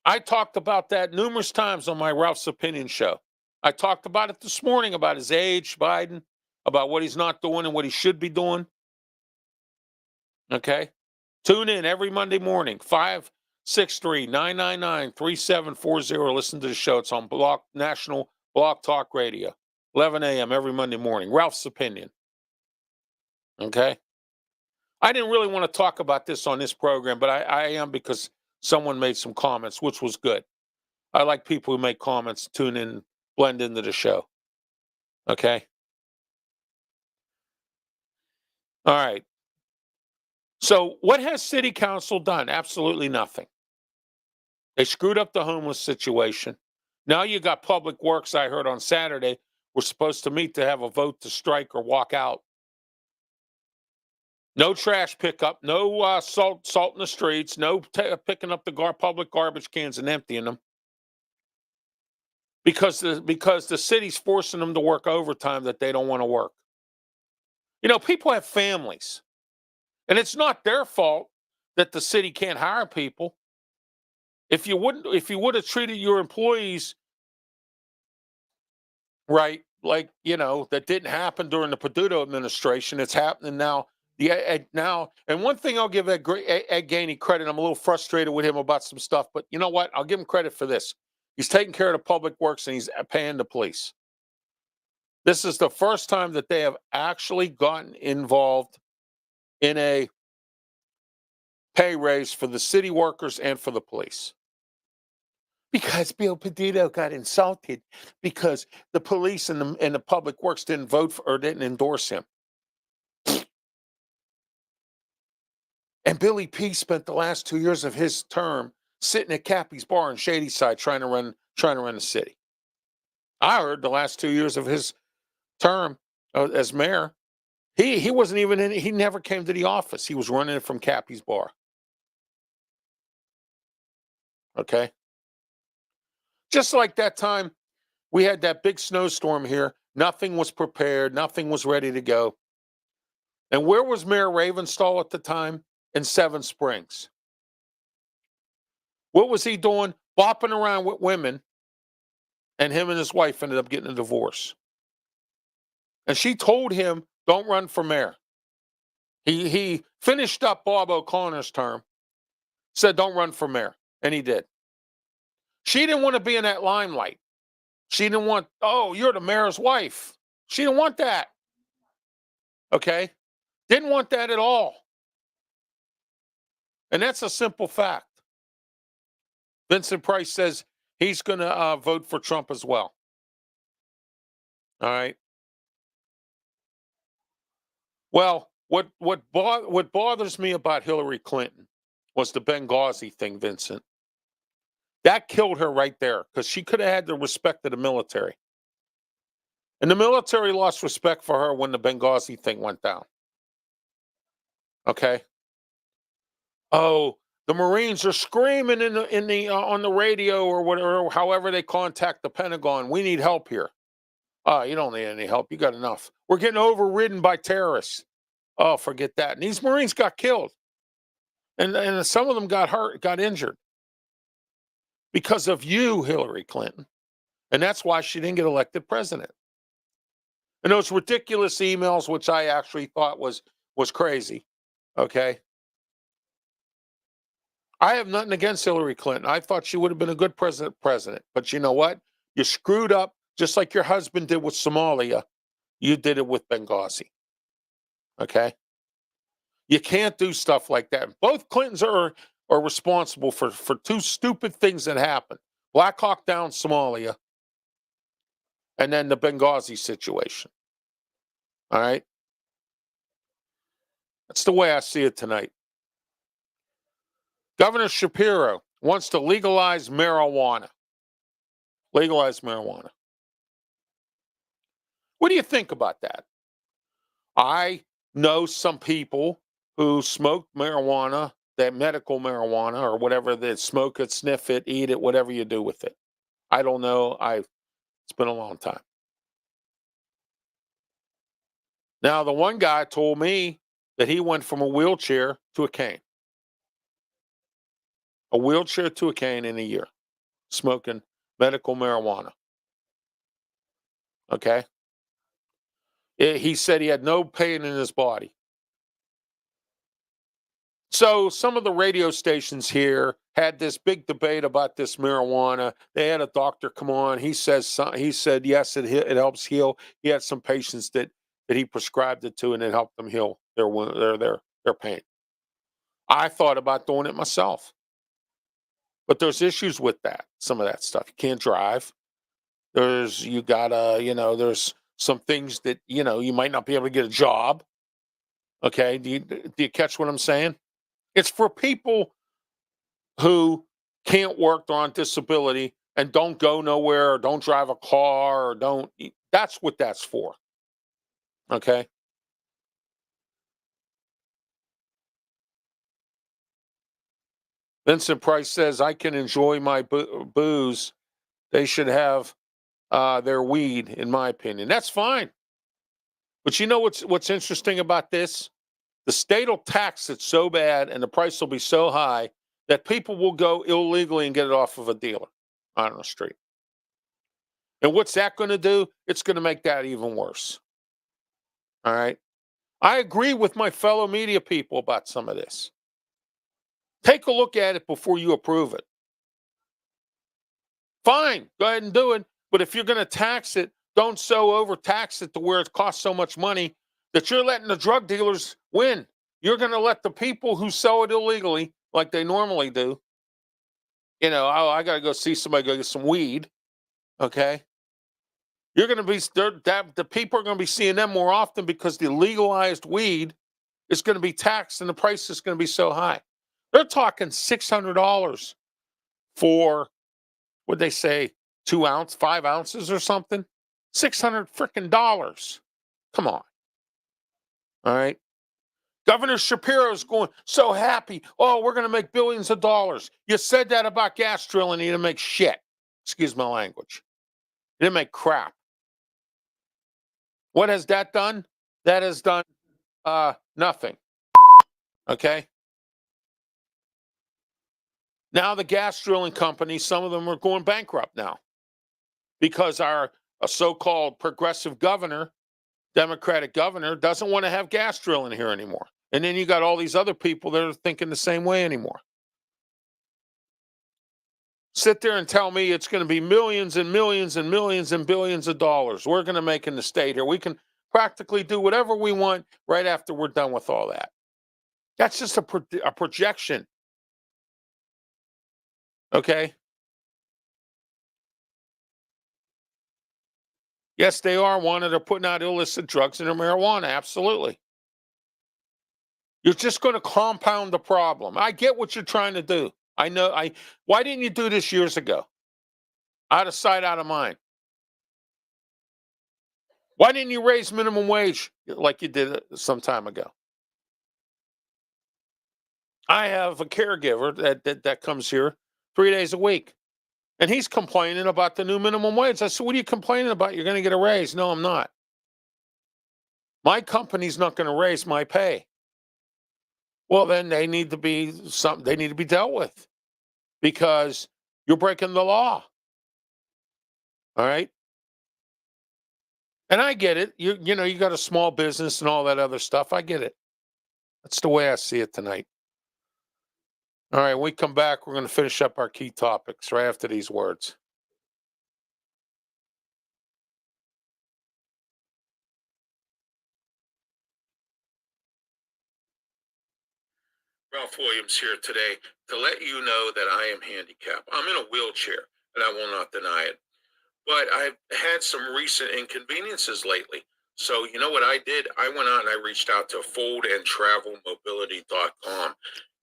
I talked about that numerous times on my Ralph's Opinion show. I talked about it this morning, about his age, Biden, about what he's not doing and what he should be doing. Okay? Tune in every Monday morning, 563-999-3740. Listen to the show. It's on National Blog Talk Radio, 11 a.m. every Monday morning. Ralph's Opinion. Okay? I didn't really want to talk about this on this program, but I am because someone made some comments, which was good. I like people who make comments, tune in, blend into the show. Okay? All right. So what has city council done? Absolutely nothing. They screwed up the homeless situation. Now you got public works, I heard on Saturday, we're supposed to meet to have a vote to strike or walk out. No trash pickup, no salt in the streets, no picking up the public garbage cans and emptying them. Because the city's forcing them to work overtime that they don't want to work. You know, people have families. And it's not their fault that the city can't hire people. If you would have treated your employees right, like, that didn't happen during the Peduto administration. It's happening now. Now, and one thing I'll give Ed Gainey credit. I'm a little frustrated with him about some stuff, but you know what? I'll give him credit for this. He's taking care of the public works and he's paying the police. This is the first time that they have actually gotten involved in a pay raise for the city workers and for the police. Because Bill Peduto got insulted because the police and the public works didn't vote for or didn't endorse him. And Billy P spent the last 2 years of his term sitting at Cappy's bar in Shadyside trying to run the city. I heard the last 2 years of his term as mayor, he wasn't even in. He never came to the office. He was running it from Cappy's bar. Okay. Just like that time we had that big snowstorm here. Nothing was prepared. Nothing was ready to go. And where was Mayor Ravenstall at the time? In Seven Springs. What was he doing? Bopping around with women. And him and his wife ended up getting a divorce. And she told him, don't run for mayor. He finished up Bob O'Connor's term, said, don't run for mayor. And he did. She didn't want to be in that limelight. She didn't want, oh, you're the mayor's wife. She didn't want that. Okay? Didn't want that at all. And that's a simple fact. Vincent Price says he's going to vote for Trump as well. All right. Well, what bothers me about Hillary Clinton was the Benghazi thing, Vincent. That killed her right there because she could have had the respect of the military. And the military lost respect for her when the Benghazi thing went down. Okay. Oh, the Marines are screaming on the radio or whatever, or however they contact the Pentagon. We need help here. Oh, you don't need any help. You got enough. We're getting overridden by terrorists. Oh, forget that. And these Marines got killed. And some of them got hurt, got injured. Because of you, Hillary Clinton. And that's why she didn't get elected president. And those ridiculous emails, which I actually thought was crazy. Okay. I have nothing against Hillary Clinton. I thought she would have been a good president. But you know what? You screwed up just like your husband did with Somalia. You did it with Benghazi. Okay? You can't do stuff like that. Both Clintons are responsible for two stupid things that happened. Black Hawk Down, Somalia, and then the Benghazi situation. All right? That's the way I see it tonight. Governor Shapiro wants to legalize marijuana. Legalize marijuana. What do you think about that? I know some people who smoke marijuana, that medical marijuana or whatever, that smoke it, sniff it, eat it, whatever you do with it. I don't know. It's been a long time. Now, the one guy told me that he went from a wheelchair to a cane. A wheelchair to a cane in a year, smoking medical marijuana. Okay? He said he had no pain in his body. So some of the radio stations here had this big debate about this marijuana. They had a doctor come on. He said yes, it helps heal. He had some patients that he prescribed it to, and it helped them heal their pain. I thought about doing it myself, but there's issues with that. Some of that stuff, you can't drive. There's some things that you might not be able to get a job. Okay, do you catch what I'm saying? It's for people who can't work, they're on disability, and don't go nowhere, or don't drive a car, or don't. That's what that's for. Okay. Vincent Price says, I can enjoy my booze. They should have their weed, in my opinion. That's fine. But you know what's interesting about this? the state will tax it so bad and the price will be so high that people will go illegally and get it off of a dealer on the street. And what's that going to do? It's going to make that even worse. All right. I agree with my fellow media people about some of this. Take a look at it before you approve it. Fine, go ahead and do it. But if you're going to tax it, don't so overtax it to where it costs so much money that you're letting the drug dealers win. You're going to let the people who sell it illegally, like they normally do, oh, I got to go see somebody go get some weed. Okay. You're going to be, the people are going to be seeing them more often because the legalized weed is going to be taxed and the price is going to be so high. They're talking $600 for, what'd they say, 5 ounces or something? $600 freaking dollars. Come on. All right. Governor Shapiro's going so happy. Oh, we're going to make billions of dollars. You said that about gas drilling. You didn't make shit. Excuse my language. You didn't make crap. What has that done? That has done nothing. Okay. Now the gas drilling companies, some of them are going bankrupt now because our so-called progressive governor, Democratic governor, doesn't want to have gas drilling here anymore. And then you got all these other people that are thinking the same way anymore. Sit there and tell me it's going to be millions and millions and millions and billions of dollars we're going to make in the state here. We can practically do whatever we want right after we're done with all that. That's just a projection. Okay? Yes, they are wanted. They're putting out illicit drugs in their marijuana. Absolutely. You're just going to compound the problem. I get what you're trying to do. I know. Why didn't you do this years ago? Out of sight, out of mind. Why didn't you raise minimum wage like you did some time ago? I have a caregiver that comes here 3 days a week, and he's complaining about the new minimum wage. I said, what are you complaining about? You're going to get a raise. No, I'm not. My company's not going to raise my pay. Well, then they need to be dealt with because you're breaking the law. All right. And I get it. You got a small business and all that other stuff. I get it. That's the way I see it tonight. All right, when we come back, we're going to finish up our key topics right after these words. Ralph Williams here today to let you know that I am handicapped. I'm in a wheelchair, and I will not deny it. But I've had some recent inconveniences lately. So you know what I did? I went out and I reached out to foldandtravelmobility.com.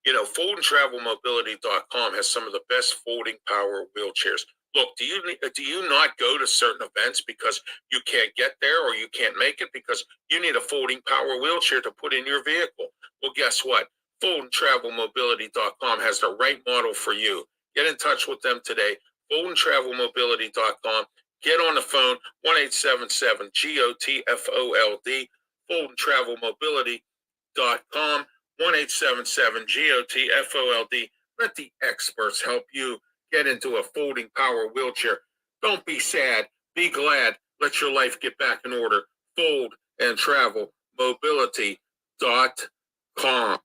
Foldandtravelmobility.com has some of the best folding power wheelchairs. Look, do you not go to certain events because you can't get there or you can't make it because you need a folding power wheelchair to put in your vehicle? Well, guess what? Foldandtravelmobility.com has the right model for you. Get in touch with them today. Foldandtravelmobility.com. Get on the phone, 1-877-GOTFOLD, foldandtravelmobility.com, 1-877-GOTFOLD. Let the experts help you get into a folding power wheelchair. Don't be sad. Be glad. Let your life get back in order. Foldandtravelmobility.com.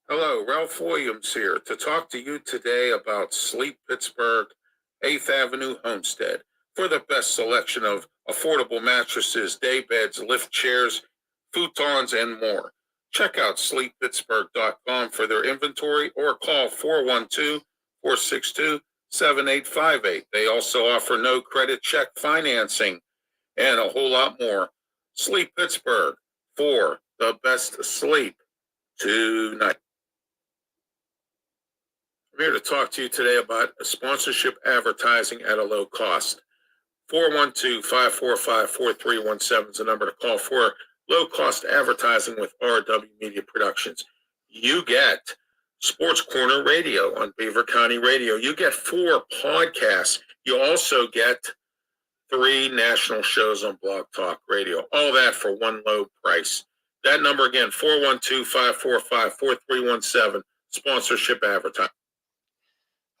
Hello, Ralph Williams here to talk to you today about Sleep Pittsburgh, 8th Avenue, Homestead, for the best selection of affordable mattresses, day beds, lift chairs, futons, and more. Check out sleeppittsburgh.com for their inventory or call 412-462-7858. They also offer no credit check financing and a whole lot more. Sleep Pittsburgh for the best sleep tonight. I'm here to talk to you today about sponsorship advertising at a low cost. 412-545-4317 is the number to call for low-cost advertising with RW Media Productions. You get Sports Corner Radio on Beaver County Radio. You get 4 podcasts. You also get 3 national shows on Blog Talk Radio. All that for one low price. That number again, 412-545-4317, sponsorship advertising.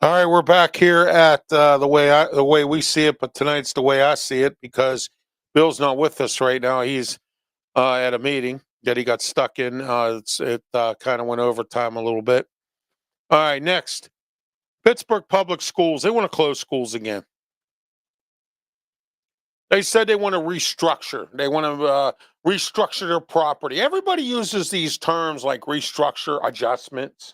All right, we're back here at the way we see it, but tonight's the way I see it because Bill's not with us right now. He's at a meeting that he got stuck in. It kind of went overtime a little bit. All right, next. Pittsburgh Public Schools. They want to close schools again. They said they want to restructure. They want to restructure their property. Everybody uses these terms like restructure, adjustments,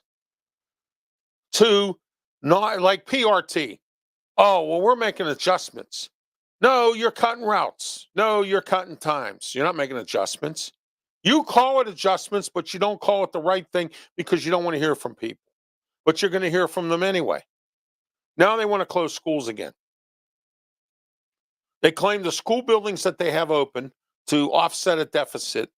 to not like PRT. Oh, well, we're making adjustments. No, you're cutting routes. No, you're cutting times. You're not making adjustments. You call it adjustments, but you don't call it the right thing because you don't want to hear from people. But you're going to hear from them anyway. Now they want to close schools again. They claim the school buildings that they have open to offset a deficit,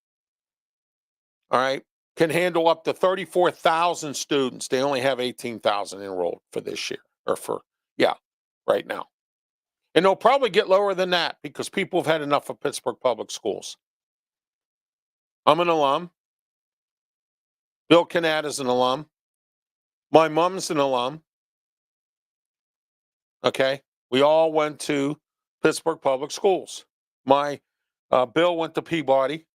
all right, can handle up to 34,000 students. They only have 18,000 enrolled for this year, right now. And they'll probably get lower than that because people have had enough of Pittsburgh Public Schools. I'm an alum. Bill Cannata is an alum. My mom's an alum. Okay. We all went to Pittsburgh Public Schools. My Bill went to Peabody,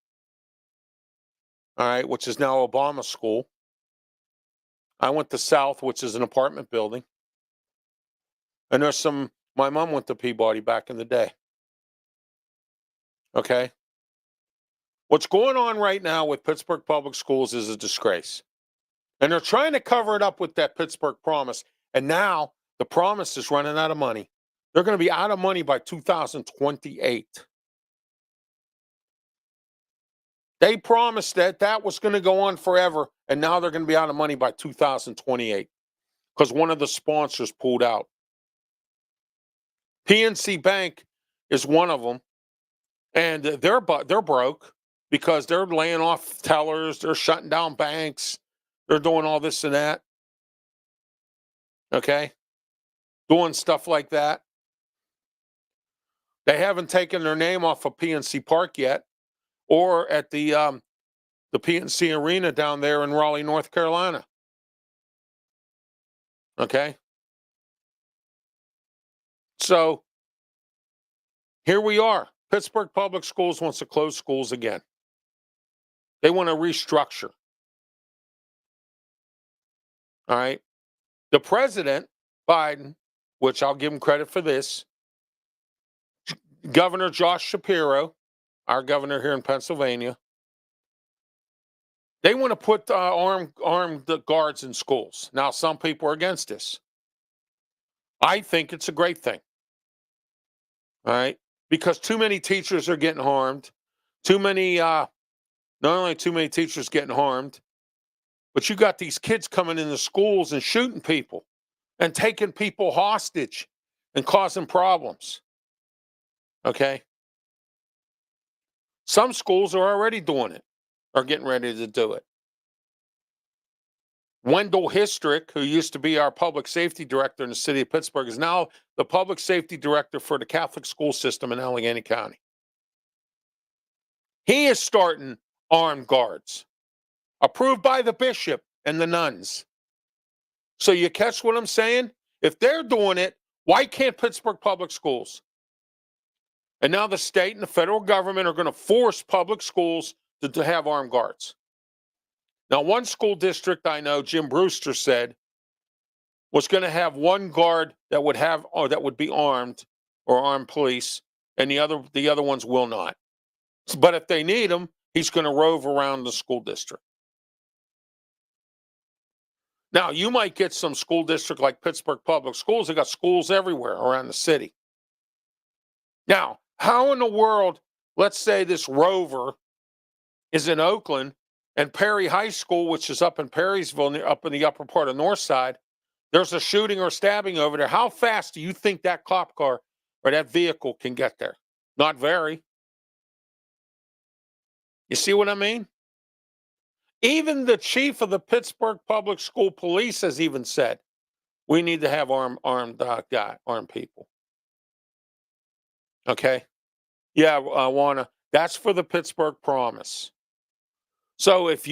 all right, which is now Obama School. I went to South, which is an apartment building. And my mom went to Peabody back in the day. Okay. What's going on right now with Pittsburgh Public Schools is a disgrace. And they're trying to cover it up with that Pittsburgh Promise. And now the Promise is running out of money. They're going to be out of money by 2028. They promised that was going to go on forever. And now they're going to be out of money by 2028 because one of the sponsors pulled out. PNC Bank is one of them. And they're broke because they're laying off tellers. They're shutting down banks. They're doing all this and that. Okay. Doing stuff like that. They haven't taken their name off of PNC Park yet or at the PNC Arena down there in Raleigh, North Carolina. Okay. So here we are. Pittsburgh Public Schools wants to close schools again. They want to restructure. All right. The president, Biden, which I'll give him credit for this, Governor Josh Shapiro, our governor here in Pennsylvania, they want to put armed guards in schools. Now, some people are against this. I think it's a great thing. All right. Because too many teachers are getting harmed. Not only too many teachers getting harmed, but you got these kids coming in the schools and shooting people and taking people hostage and causing problems. Okay? Some schools are already doing it, are getting ready to do it. Wendell Histrick, who used to be our public safety director in the city of Pittsburgh, is now the public safety director for the Catholic school system in Allegheny County. He is starting armed guards, approved by the bishop and the nuns. So you catch what I'm saying? If they're doing it, why can't Pittsburgh Public Schools? And now the state and the federal government are going to force public schools to have armed guards. Now, one school district I know, Jim Brewster said, was going to have one guard that would be armed or armed police, and the other ones will not. But if they need him, he's going to rove around the school district. Now, you might get some school district like Pittsburgh Public Schools. They got schools everywhere around the city. Now, how in the world, let's say this rover is in Oakland and Perry High School, which is up in Perrysville, up in the upper part of North Side, there's a shooting or stabbing over there. How fast do you think that cop car or that vehicle can get there? Not very. You see what I mean? Even the chief of the Pittsburgh Public School Police has even said, we need to have armed people. Okay. Yeah, Warner. That's for the Pittsburgh Promise. So if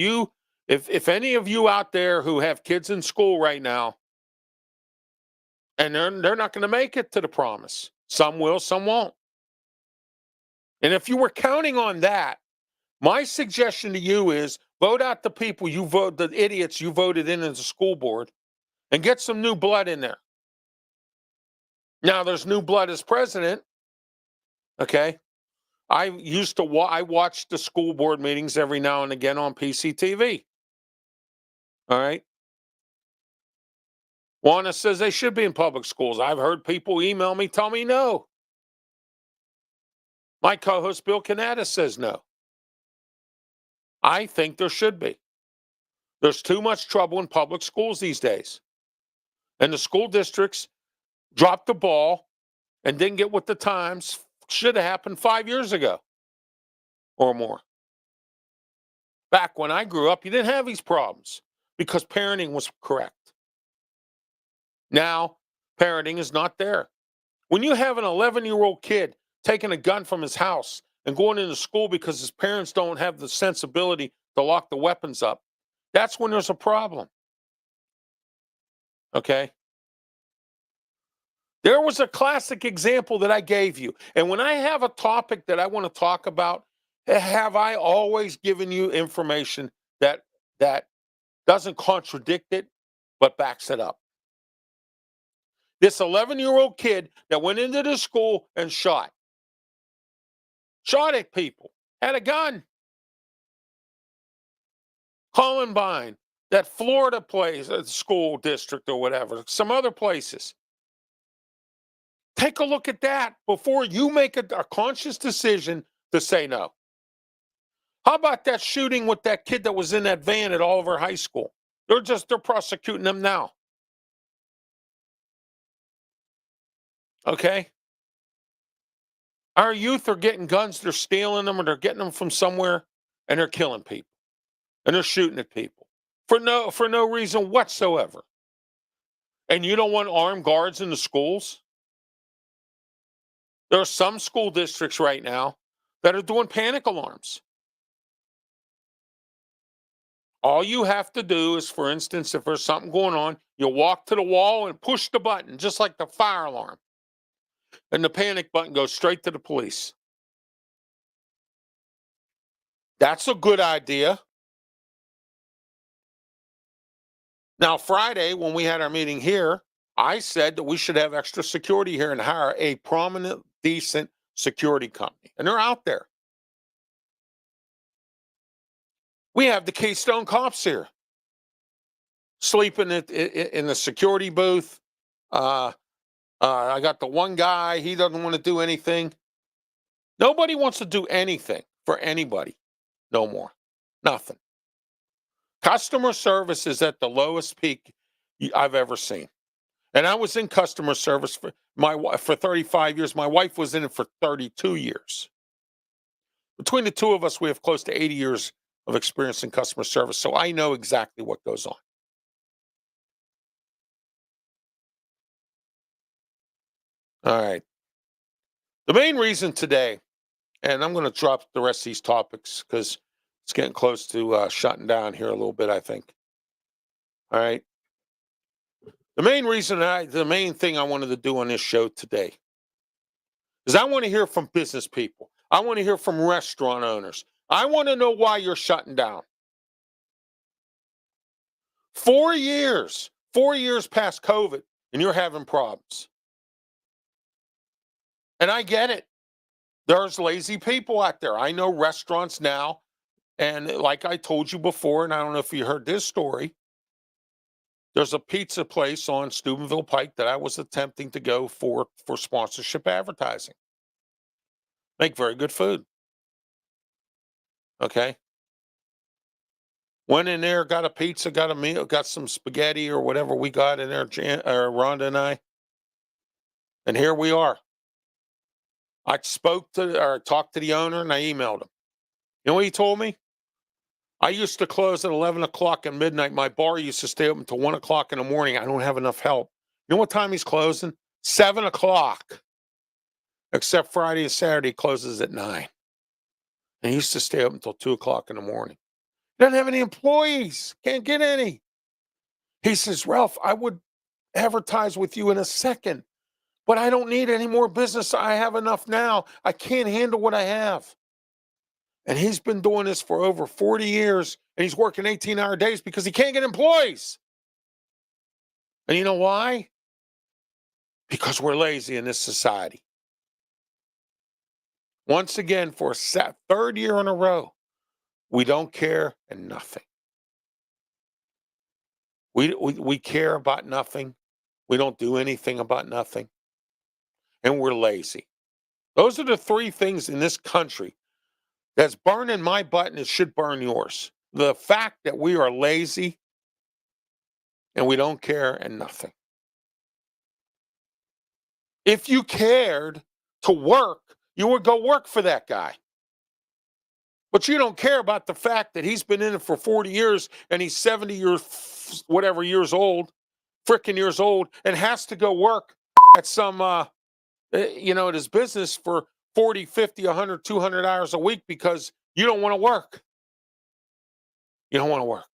any of you out there who have kids in school right now, and they're not going to make it to the Promise, some will, some won't. And if you were counting on that, my suggestion to you is vote out the people the idiots you voted in as a school board, and get some new blood in there. Now there's new blood as president. Okay. I watched the school board meetings every now and again on PCTV. All right. Juana says they should be in public schools. I've heard people email me, tell me no. My co-host Bill Cannata says no. I think there should be. There's too much trouble in public schools these days. And the school districts dropped the ball and didn't get with the times. Should have happened 5 years ago or more. Back when I grew up, you didn't have these problems because parenting was correct. Now, parenting is not there. When you have an 11-year-old kid taking a gun from his house and going into school because his parents don't have the sensibility to lock the weapons up, that's when there's a problem. Okay? There was a classic example that I gave you. And when I have a topic that I want to talk about, have I always given you information that doesn't contradict it, but backs it up? This 11-year-old kid that went into the school and shot at people, had a gun. Columbine, that Florida place, school district or whatever, some other places. Take a look at that before you make a conscious decision to say no. How about that shooting with that kid that was in that van at Oliver High School? They're prosecuting them now. Okay? Our youth are getting guns, they're stealing them, or they're getting them from somewhere, and they're killing people. And they're shooting at people for no reason whatsoever. And you don't want armed guards in the schools? There are some school districts right now that are doing panic alarms. All you have to do is, for instance, if there's something going on, you walk to the wall and push the button, just like the fire alarm. And the panic button goes straight to the police. That's a good idea. Now, Friday, when we had our meeting here, I said that we should have extra security here and hire a prominent, decent security company. And they're out there. We have the Keystone cops here, sleeping in the security booth. I got the one guy, he doesn't want to do anything. Nobody wants to do anything for anybody no more. Nothing. Customer service is at the lowest peak I've ever seen. And I was in customer service for 35 years. My wife was in it for 32 years. Between the two of us, we have close to 80 years of experience in customer service, so I know exactly what goes on. All right. The main reason today, and I'm going to drop the rest of these topics because it's getting close to shutting down here a little bit, I think. All right. The main thing I wanted to do on this show today is I want to hear from business people. I want to hear from restaurant owners. I want to know why you're shutting down. 4 years past COVID, and you're having problems. And I get it. There's lazy people out there. I know restaurants now, and like I told you before, and I don't know if you heard this story, there's a pizza place on Steubenville Pike that I was attempting to go for sponsorship advertising. Make very good food. Okay. Went in there, got a pizza, got a meal, got some spaghetti or whatever we got in there, Rhonda and I. And here we are. I talked to the owner and I emailed him. You know what he told me? I used to close at 11 o'clock and midnight. My bar used to stay open until 1 o'clock in the morning. I don't have enough help. You know what time he's closing? 7 o'clock. except Friday and Saturday closes at 9. And he used to stay up until 2 o'clock in the morning. Doesn't have any employees, can't get any. He says, Ralph, I would advertise with you in a second, but I don't need any more business. I have enough now. I can't handle what I have. And he's been doing this for over 40 years, and he's working 18-hour days because he can't get employees. And you know why? Because we're lazy in this society. Once again, for a third year in a row, we don't care and nothing. We care about nothing. We don't do anything about nothing. And we're lazy. Those are the three things in this country that's burning my butt and it should burn yours. The fact that we are lazy and we don't care and nothing. If you cared to work, you would go work for that guy. But you don't care about the fact that he's been in it for 40 years and he's 70 years, whatever years old, frickin' years old, and has to go work at some, at his business for 40, 50, 100, 200 hours a week because you don't want to work. You don't want to work.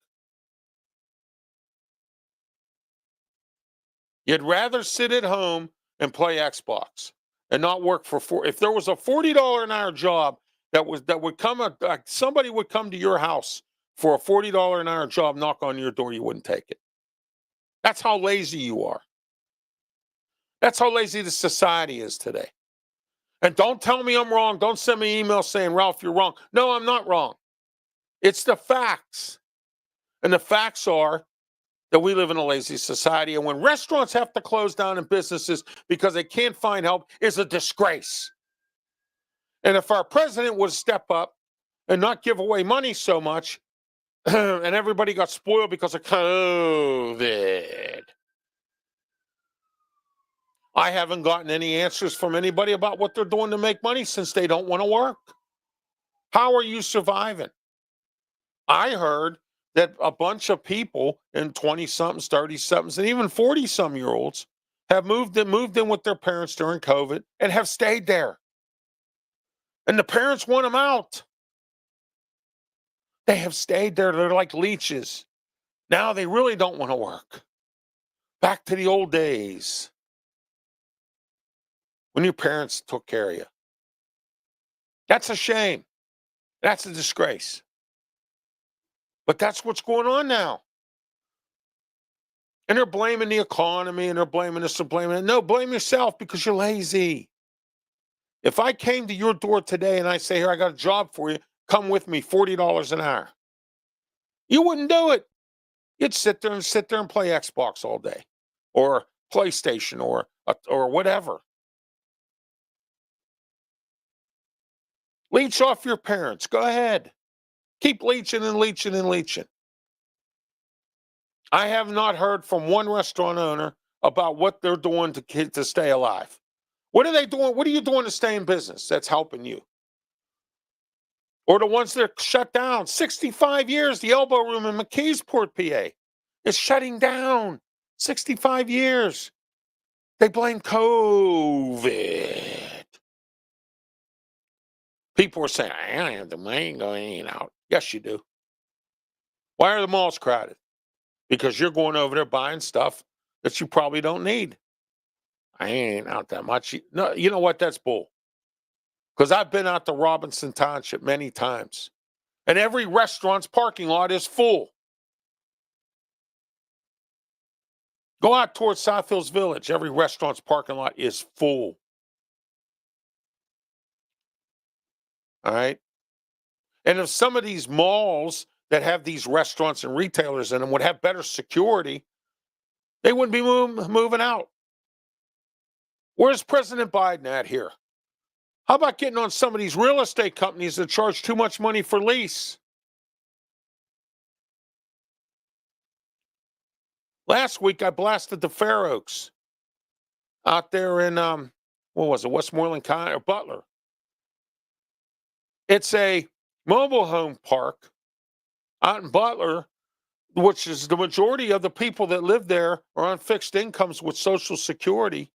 You'd rather sit at home and play Xbox and not work for if there was a $40 an hour job that would come, somebody would come to your house for a $40 an hour job, knock on your door, you wouldn't take it. That's how lazy you are. That's how lazy the society is today. And don't tell me I'm wrong. Don't send me emails saying, Ralph, you're wrong. No, I'm not wrong. It's the facts. And the facts are that we live in a lazy society. And when restaurants have to close down and businesses because they can't find help, is a disgrace. And if our president would step up and not give away money so much, and everybody got spoiled because of COVID, I haven't gotten any answers from anybody about what they're doing to make money since they don't want to work. How are you surviving? I heard that a bunch of people in 20-somethings, 30-somethings, and even 40-some-year-olds have moved in with their parents during COVID and have stayed there. And the parents want them out. They have stayed there. They're like leeches. Now they really don't want to work. Back to the old days when your parents took care of you. That's a shame. That's a disgrace. But that's what's going on now. And they're blaming the economy and they're blaming this and blaming that. No, blame yourself because you're lazy. If I came to your door today and I say, here, I got a job for you, come with me, $40 an hour. You wouldn't do it. You'd sit there and play Xbox all day or PlayStation or whatever. Leech off your parents. Go ahead. Keep leeching and leeching and leeching. I have not heard from one restaurant owner about what they're doing to stay alive. What are they doing? What are you doing to stay in business that's helping you? Or the ones that are shut down. 65 years, the Elbow Room in McKeesport, PA, is shutting down. 65 years. They blame COVID. People are saying, I don't have the money going in and out. Yes, you do. Why are the malls crowded? Because you're going over there buying stuff that you probably don't need. I ain't out that much. No, you know what? That's bull. Because I've been out to Robinson Township many times. And every restaurant's parking lot is full. Go out towards South Hills Village. Every restaurant's parking lot is full. All right? And if some of these malls that have these restaurants and retailers in them would have better security, they wouldn't be moving out. Where's President Biden at here? How about getting on some of these real estate companies that charge too much money for lease? Last week, I blasted the Fair Oaks out there in, what was it, Westmoreland County or Butler. It's a mobile home park out in Butler, which is the majority of the people that live there are on fixed incomes with Social Security.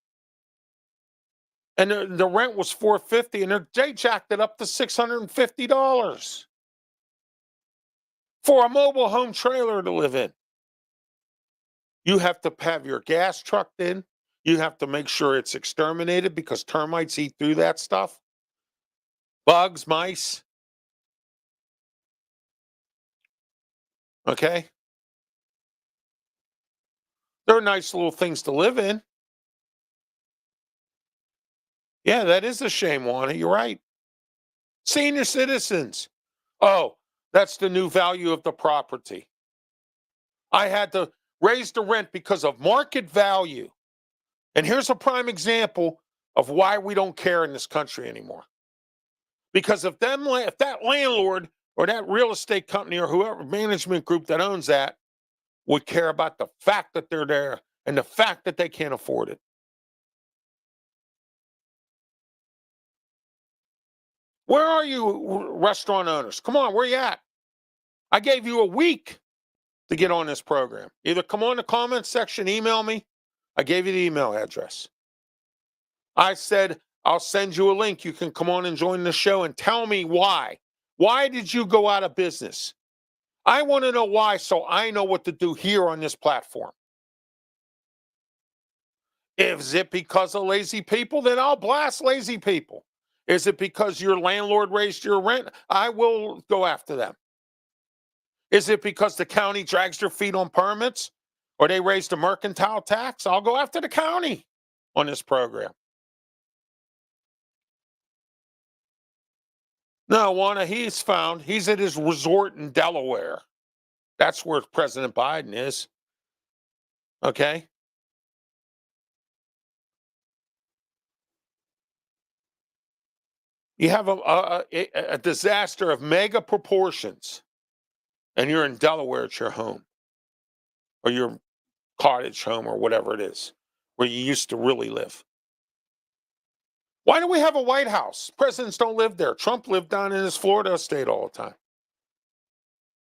And the rent was $450, and they jacked it up to $650 for a mobile home trailer to live in. You have to have your gas trucked in. You have to make sure it's exterminated because termites eat through that stuff. Bugs, mice. Okay? They're nice little things to live in. Yeah, that is a shame, Juana. You're right. Senior citizens. Oh, that's the new value of the property. I had to raise the rent because of market value. And here's a prime example of why we don't care in this country anymore. Because if that landlord or that real estate company or whoever management group that owns that would care about the fact that they're there and the fact that they can't afford it. Where are you, restaurant owners? Come on, where you at? I gave you a week to get on this program. Either come on the comment section, email me. I gave you the email address. I said, I'll send you a link. You can come on and join the show and tell me why. Why did you go out of business? I want to know why so I know what to do here on this platform. Is it because of lazy people? Then I'll blast lazy people. Is it because your landlord raised your rent? I will go after them. Is it because the county drags their feet on permits or they raised the mercantile tax? I'll go after the county on this program. No, Juana, he's at his resort in Delaware. That's where President Biden is. Okay? You have a disaster of mega proportions, and you're in Delaware at your home or your cottage home or whatever it is where you used to really live. Why do we have a White House? Presidents don't live there. Trump lived down in his Florida estate all the time.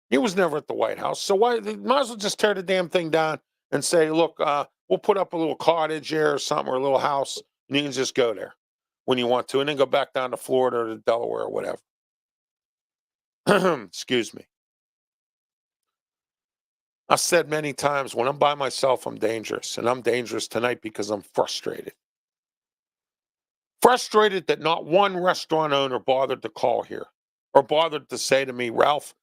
He was never at the White House. So why? They might as well just tear the damn thing down and say, look, we'll put up a little cottage there or something or a little house, and you can just go there when you want to, and then go back down to Florida or to Delaware or whatever. Excuse me. I've said many times, when I'm by myself, I'm dangerous, and I'm dangerous tonight because I'm frustrated. Frustrated that not one restaurant owner bothered to call here or bothered to say to me, Ralph,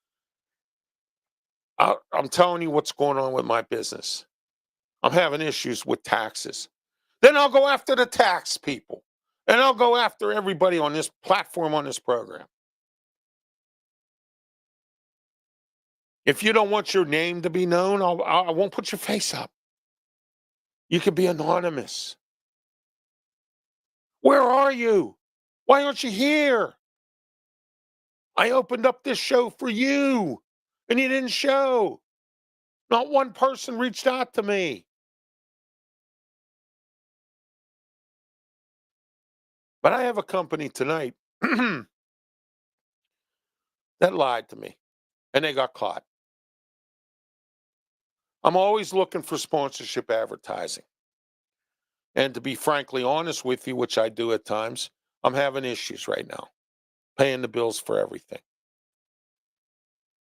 I'm telling you what's going on with my business. I'm having issues with taxes. Then I'll go after the tax people, and I'll go after everybody on this platform, on this program. If you don't want your name to be known, I won't put your face up. You can be anonymous. Where are you? Why aren't you here? I opened up this show for you, and you didn't show. Not one person reached out to me. But I have a company tonight that lied to me, and they got caught. I'm always looking for sponsorship advertising. And to be frankly honest with you, which I do at times, I'm having issues right now, paying the bills for everything.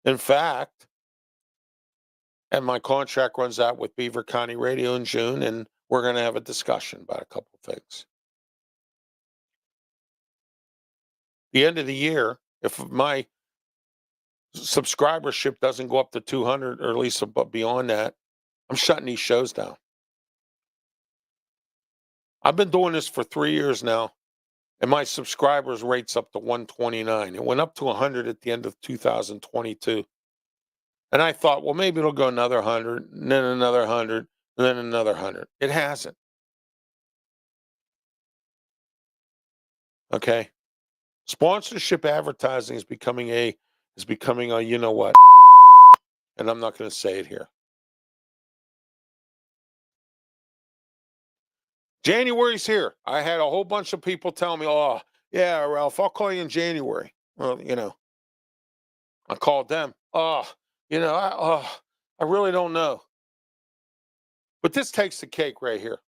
In fact, and my contract runs out with Beaver County Radio in June, and we're going to have a discussion about a couple of things. The end of the year, if my subscribership doesn't go up to 200 or at least beyond that, I'm shutting these shows down. I've been doing this for 3 years now, and my subscribers rate's up to 129. It went up to 100 at the end of 2022. And I thought, well, maybe it'll go another 100, and then another 100, and then another 100. It hasn't. Okay? Sponsorship advertising is becoming a you know what, and I'm not going to say it here. January's here. I had a whole bunch of people tell me, oh, yeah, Ralph, I'll call you in January. Well, I called them. Oh, I really don't know. But this takes the cake right here.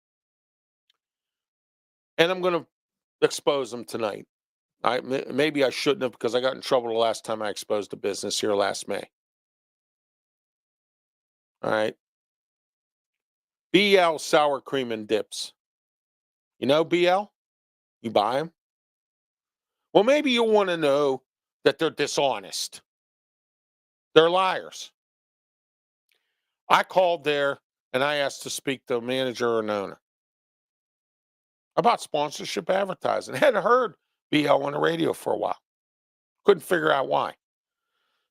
And I'm going to expose them tonight. Maybe I shouldn't have, because I got in trouble the last time I exposed a business here last May. All right. BL sour cream and dips. You know BL? You buy them? Well, maybe you want to know that they're dishonest. They're liars. I called there and I asked to speak to a manager or an owner about sponsorship advertising. I hadn't heard BL on the radio for a while. Couldn't figure out why.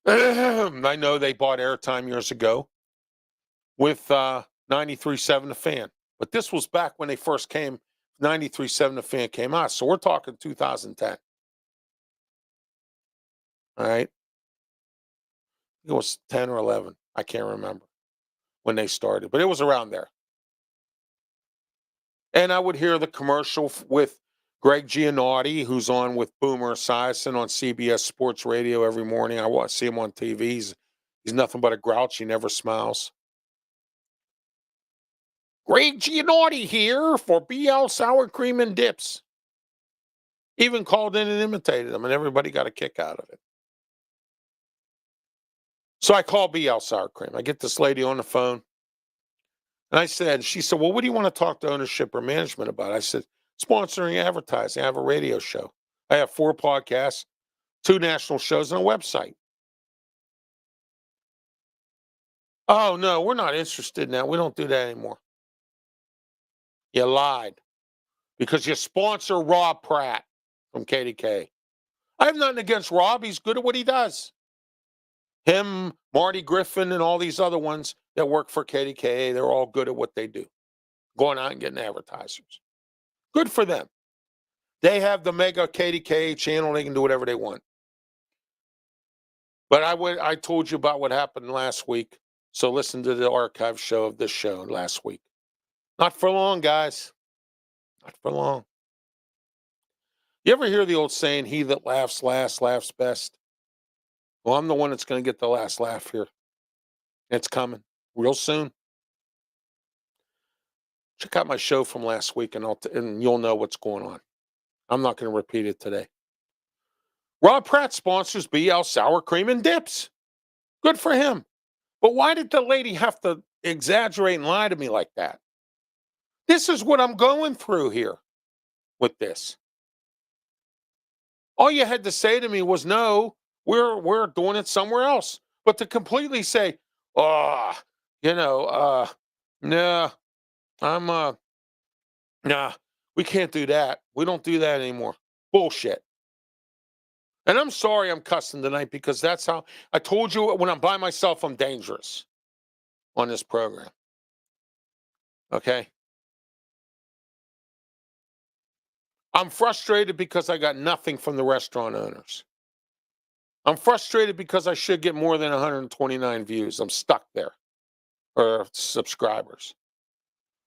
I know they bought airtime years ago with 93.7 The Fan. But this was back when they first came, 93.7 The Fan came out. So we're talking 2010. All right. It was 10 or 11. I can't remember when they started, but it was around there. And I would hear the commercial with Greg Giannotti, who's on with Boomer Esiason on CBS Sports Radio every morning. I see him on TV. He's nothing but a grouch. He never smiles. Greg Giannotti here for BL Sour Cream and Dips. Even called in and imitated him, and everybody got a kick out of it. So I call BL Sour Cream. I get this lady on the phone. And she said, well, what do you want to talk to ownership or management about? I said, sponsoring advertising. I have a radio show. I have 4 podcasts, 2 national shows, and a website. Oh, no, we're not interested in that. We don't do that anymore. You lied. Because you sponsor Rob Pratt from KDK. I have nothing against Rob. He's good at what he does. Him, Marty Griffin, and all these other ones that work for KDK, they're all good at what they do. Going out and getting advertisers. Good for them. They have the mega KDK channel. They can do whatever they want. But I told you about what happened last week. So listen to the archive show of this show last week. Not for long, guys. Not for long. You ever hear the old saying, he that laughs last laughs best? Well, I'm the one that's going to get the last laugh here. It's coming real soon. Check out my show from last week, and you'll know what's going on. I'm not going to repeat it today. Rob Pratt sponsors BL Sour Cream and Dips. Good for him. But why did the lady have to exaggerate and lie to me like that? This is what I'm going through here with this. All you had to say to me was, no, we're doing it somewhere else. But to completely say, nah, nah, we can't do that. We don't do that anymore. Bullshit. And I'm sorry I'm cussing tonight, because that's how I told you when I'm by myself, I'm dangerous on this program. Okay? I'm frustrated because I got nothing from the restaurant owners. I'm frustrated because I should get more than 129 views. I'm stuck there, or subscribers.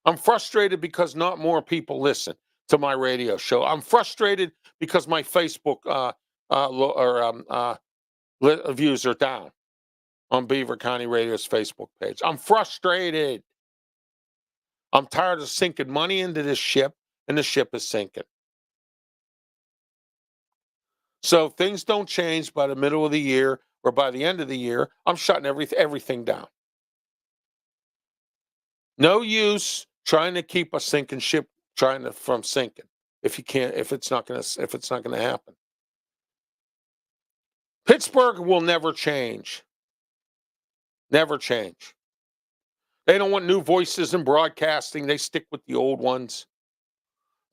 I'm frustrated because not more people listen to my radio show. I'm frustrated because my Facebook views are down on Beaver County Radio's Facebook page. I'm frustrated. I'm tired of sinking money into this ship, and the ship is sinking. So if things don't change by the middle of the year or by the end of the year, I'm shutting everything down. No use trying to keep a sinking ship from sinking if it's not going to happen. Pittsburgh will never change. Never change. They don't want new voices in broadcasting. They stick with the old ones.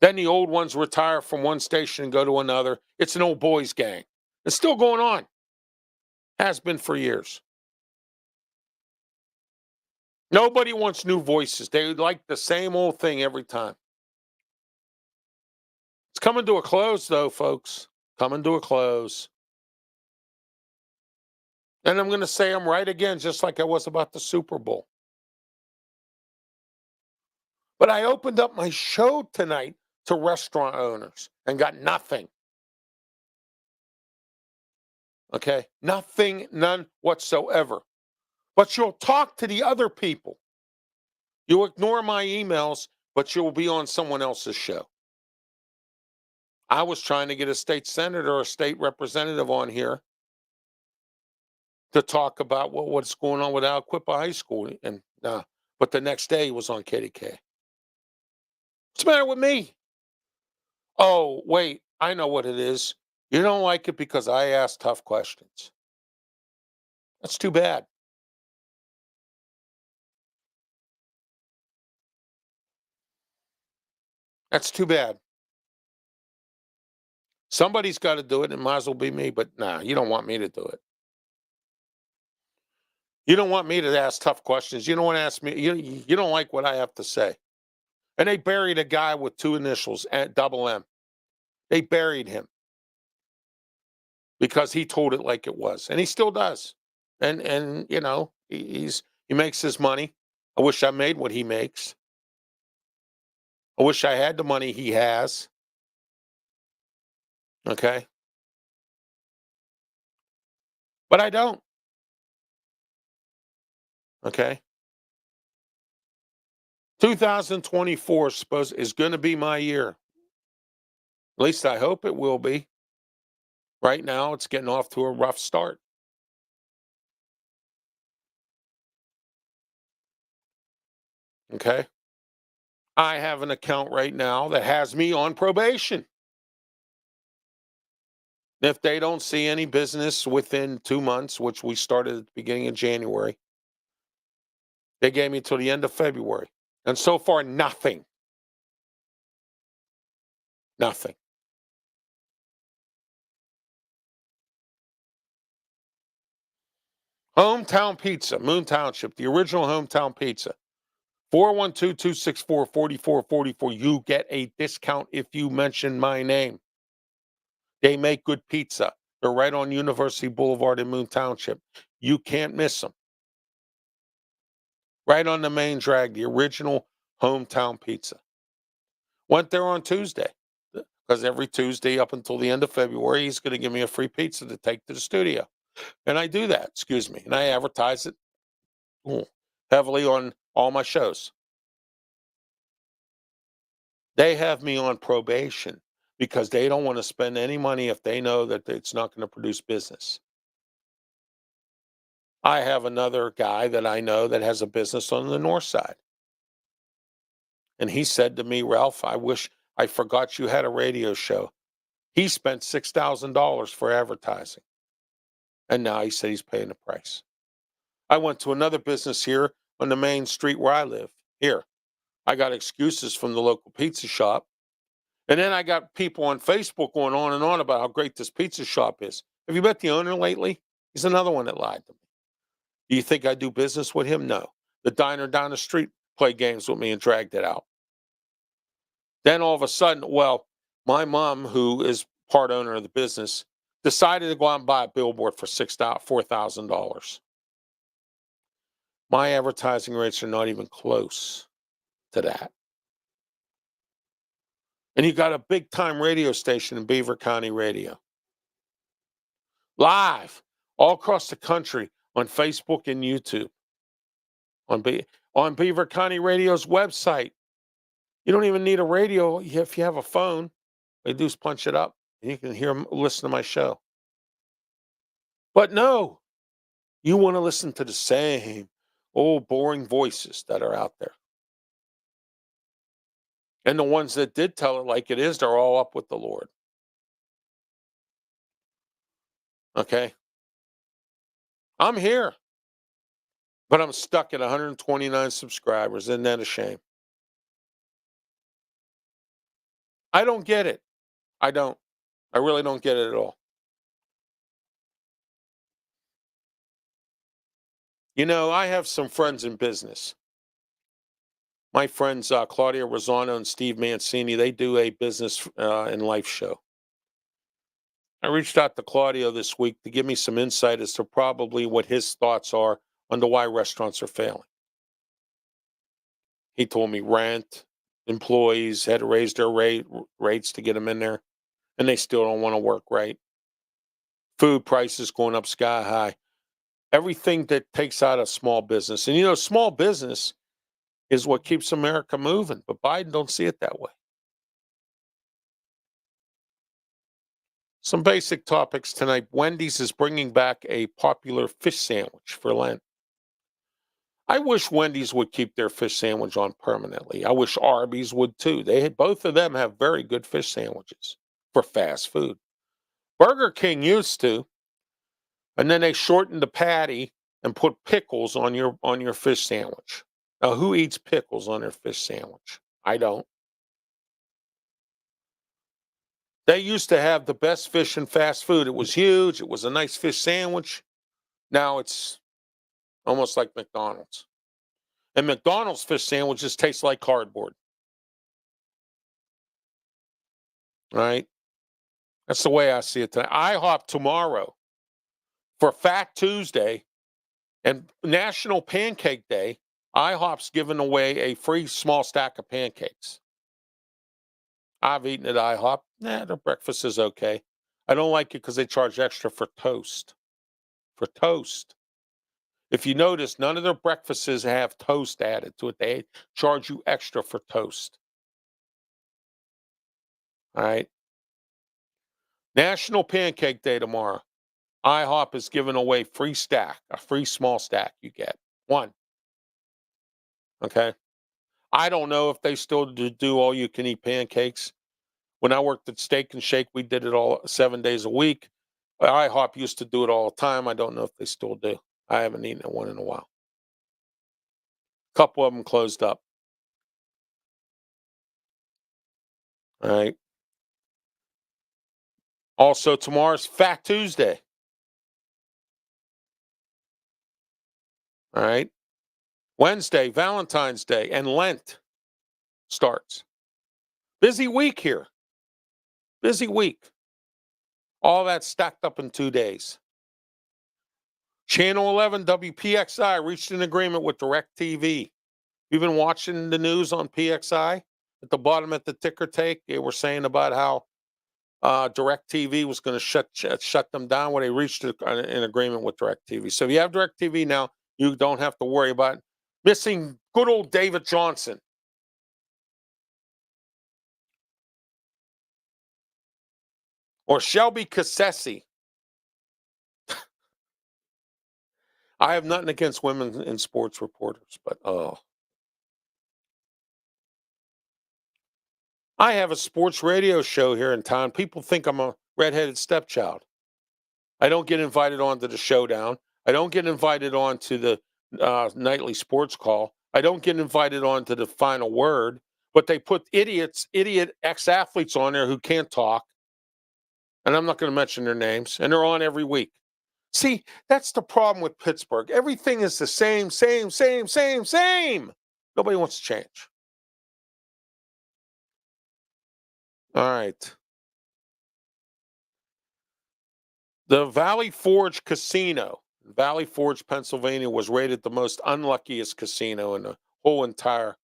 Then the old ones retire from one station and go to another. It's an old boys gang. It's still going on. Has been for years. Nobody wants new voices. They like the same old thing every time. It's coming to a close, though, folks. Coming to a close. And I'm going to say I'm right again, just like I was about the Super Bowl. But I opened up my show tonight to restaurant owners and got nothing. Okay? Nothing, none whatsoever. But you'll talk to the other people. You'll ignore my emails, but you'll be on someone else's show. I was trying to get a state senator or a state representative on here to talk about what's going on with Aliquippa High School, and but the next day he was on KDK. What's the matter with me? Oh, wait, I know what it is. You don't like it because I ask tough questions. That's too bad. That's too bad. Somebody's got to do it, and it might as well be me, but nah, you don't want me to do it. You don't want me to ask tough questions. You don't want to ask me, you don't like what I have to say. And they buried a guy with 2 initials, double M. They buried him because he told it like it was, and he still does. And he makes his money. I wish I made what he makes. I wish I had the money he has. Okay. But I don't. Okay. 2024 is going to be my year. At least I hope it will be. Right now, it's getting off to a rough start. Okay. I have an account right now that has me on probation. If they don't see any business within 2 months, which we started at the beginning of January, they gave me till the end of February. And so far, nothing. Nothing. Hometown Pizza, Moon Township, the original Hometown Pizza. 412-264-4444. You get a discount if you mention my name. They make good pizza. They're right on University Boulevard in Moon Township. You can't miss them. Right on the main drag, the original Hometown Pizza. Went there on Tuesday because every Tuesday up until the end of February, he's going to give me a free pizza to take to the studio. And I do that, and I advertise it heavily on all my shows. They have me on probation because they don't want to spend any money if they know that it's not going to produce business. I have another guy that I know that has a business on the north side. And he said to me, Ralph, I wish I forgot you had a radio show. He spent $6,000 for advertising. And now he said he's paying the price. I went to another business here on the main street where I live. Here, I got excuses from the local pizza shop. And then I got people on Facebook going on and on about how great this pizza shop is. Have you met the owner lately? He's another one that lied to me. Do you think I do business with him? No. The diner down the street played games with me and dragged it out. Then all of a sudden, my mom, who is part owner of the business, decided to go out and buy a billboard for $4,000. My advertising rates are not even close to that. And you got a big time radio station in Beaver County Radio. Live all across the country on Facebook and YouTube. On Beaver County Radio's website. You don't even need a radio if you have a phone. All you do is punch it up and you can listen to my show. But no, you want to listen to the same old boring voices that are out there. And the ones that did tell it like it is, they're all up with the Lord. Okay? I'm here. But I'm stuck at 129 subscribers. Isn't that a shame? I don't get it. I don't. I really don't get it at all. I have some friends in business. My friends, Claudia Rosano and Steve Mancini, they do a business and life show. I reached out to Claudio this week to give me some insight as to probably what his thoughts are on why restaurants are failing. He told me rent, employees had to raise their rates to get them in there, and they still don't want to work right. Food prices going up sky high. Everything that takes out a small business. And, small business is what keeps America moving, but Biden don't see it that way. Some basic topics tonight. Wendy's is bringing back a popular fish sandwich for Lent. I wish Wendy's would keep their fish sandwich on permanently. I wish Arby's would too. Both of them have very good fish sandwiches for fast food. Burger King used to, and then they shortened the patty and put pickles on your fish sandwich. Now, who eats pickles on their fish sandwich? I don't. They used to have the best fish in fast food. It was huge. It was a nice fish sandwich. Now it's almost like McDonald's. And McDonald's fish sandwiches taste like cardboard. Right? That's the way I see it tonight. IHOP tomorrow for Fat Tuesday and National Pancake Day. IHOP's giving away a free small stack of pancakes. I've eaten at IHOP. Their breakfast is okay. I don't like it because they charge extra for toast. For toast. If you notice, none of their breakfasts have toast added to it. They charge you extra for toast. All right. National Pancake Day tomorrow. IHOP is giving away a free small stack you get. One. Okay. I don't know if they still do all you can eat pancakes. When I worked at Steak and Shake, we did it all 7 days a week. IHOP used to do it all the time. I don't know if they still do. I haven't eaten at one in a while. A couple of them closed up. All right. Also, tomorrow's Fat Tuesday. All right. Wednesday, Valentine's Day, and Lent starts. Busy week here. Busy week. All that stacked up in 2 days. Channel 11 WPXI reached an agreement with DirecTV. You've been watching the news on PXI? At the bottom at the ticker tape, they were saying about how DirecTV was going to shut them down when they reached an agreement with DirecTV. So if you have DirecTV now, you don't have to worry about missing good old David Johnson. Or Shelby Cassesi. I have nothing against women in sports reporters, but I have a sports radio show here in town. People think I'm a redheaded stepchild. I don't get invited onto the showdown. I don't get invited on to the nightly sports call. I don't get invited on to the final word. But they put idiot ex-athletes on there who can't talk. And I'm not going to mention their names. And they're on every week. See, that's the problem with Pittsburgh. Everything is the same. Nobody wants to change. All right. The Valley Forge Casino, Valley Forge, Pennsylvania, was rated the most unluckiest casino in the whole entire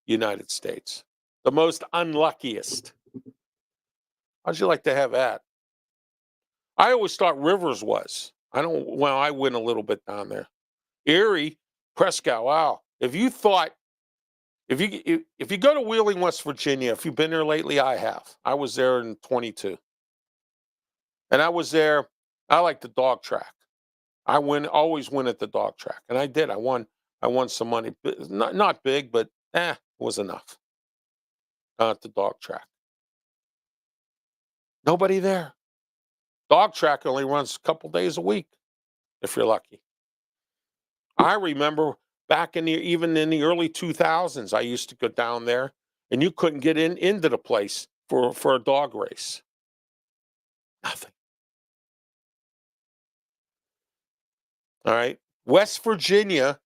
United States. The most unluckiest. How'd you like to have that? I always thought Rivers was. I win a little bit down there. Erie, Prescott, wow. If you go to Wheeling, West Virginia, if you've been there lately, I have. I was there in 22. And I was there, I like the dog track. Always win at the dog track. And I did. I won some money. Not big, but it was enough. At the dog track. Nobody there. Dog track only runs a couple days a week, if you're lucky. I remember back even in the early 2000s, I used to go down there, and you couldn't get into the place for a dog race. Nothing. All right. West Virginia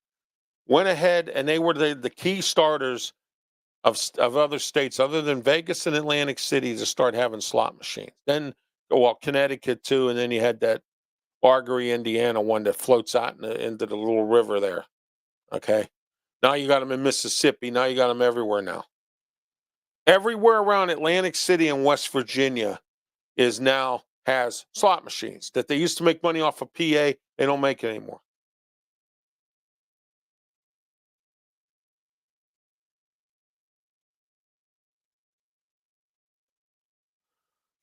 went ahead, and they were the key starters of other states other than Vegas and Atlantic City to start having slot machines. Then, Connecticut too, and then you had that Bargery, Indiana one that floats out into the little river there. Okay. Now you got them in Mississippi. Now you got them everywhere now. Everywhere around Atlantic City and West Virginia has slot machines that they used to make money off of PA. They don't make it anymore.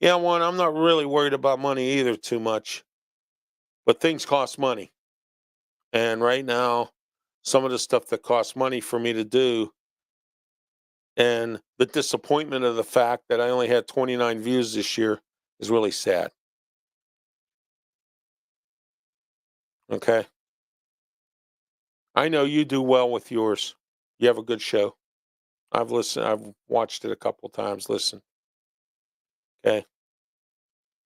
Yeah, one, I'm not really worried about money either too much, but things cost money. And right now, some of the stuff that costs money for me to do, and the disappointment of the fact that I only had 29 views this year is really sad. Okay. I know you do well with yours. You have a good show. I've watched it a couple times. Listen, okay.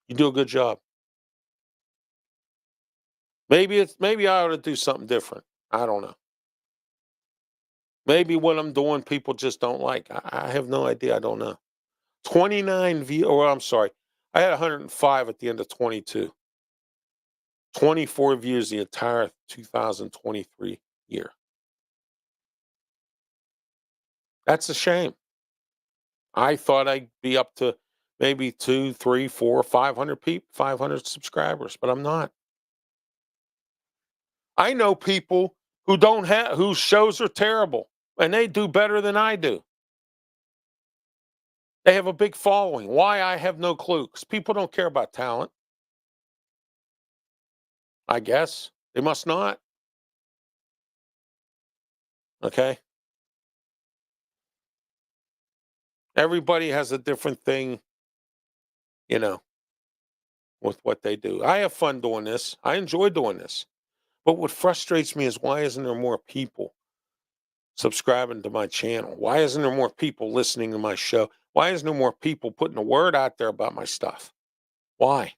You do a good job. Maybe I ought to do something different. I don't know. Maybe what I'm doing people just don't like. I have no idea. I don't know. 29 view or I'm sorry. I had 105 at the end of 22. 24 views the entire 2023 year. That's a shame. I thought I'd be up to maybe 2, 3, 4, 500 people, 500 subscribers, but I'm not. I know people who don't have whose shows are terrible and they do better than I do. They have a big following. Why? I have no clue. Because people don't care about talent. I guess they must not. Okay. Everybody has a different thing, you know, with what they do. I have fun doing this. I enjoy doing this. But what frustrates me is why isn't there more people subscribing to my channel? Why isn't there more people listening to my show? Why isn't there more people putting the word out there about my stuff? Why?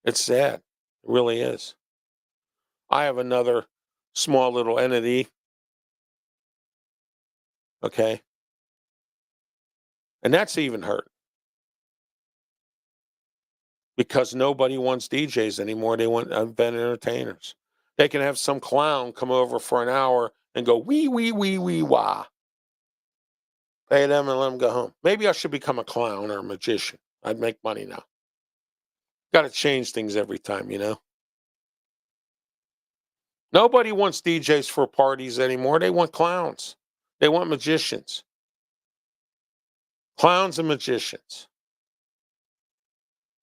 It's sad. It really is. I have another small little entity, okay? And that's even hurt because nobody wants DJs anymore. They want event entertainers. They can have some clown come over for an hour and go wee wee wee wee wah. Pay them and let them go home. Maybe I should become a clown or a magician. I'd make money now. Got to change things every time, you know. Nobody wants DJs for parties anymore. They want clowns. They want magicians. Clowns and magicians.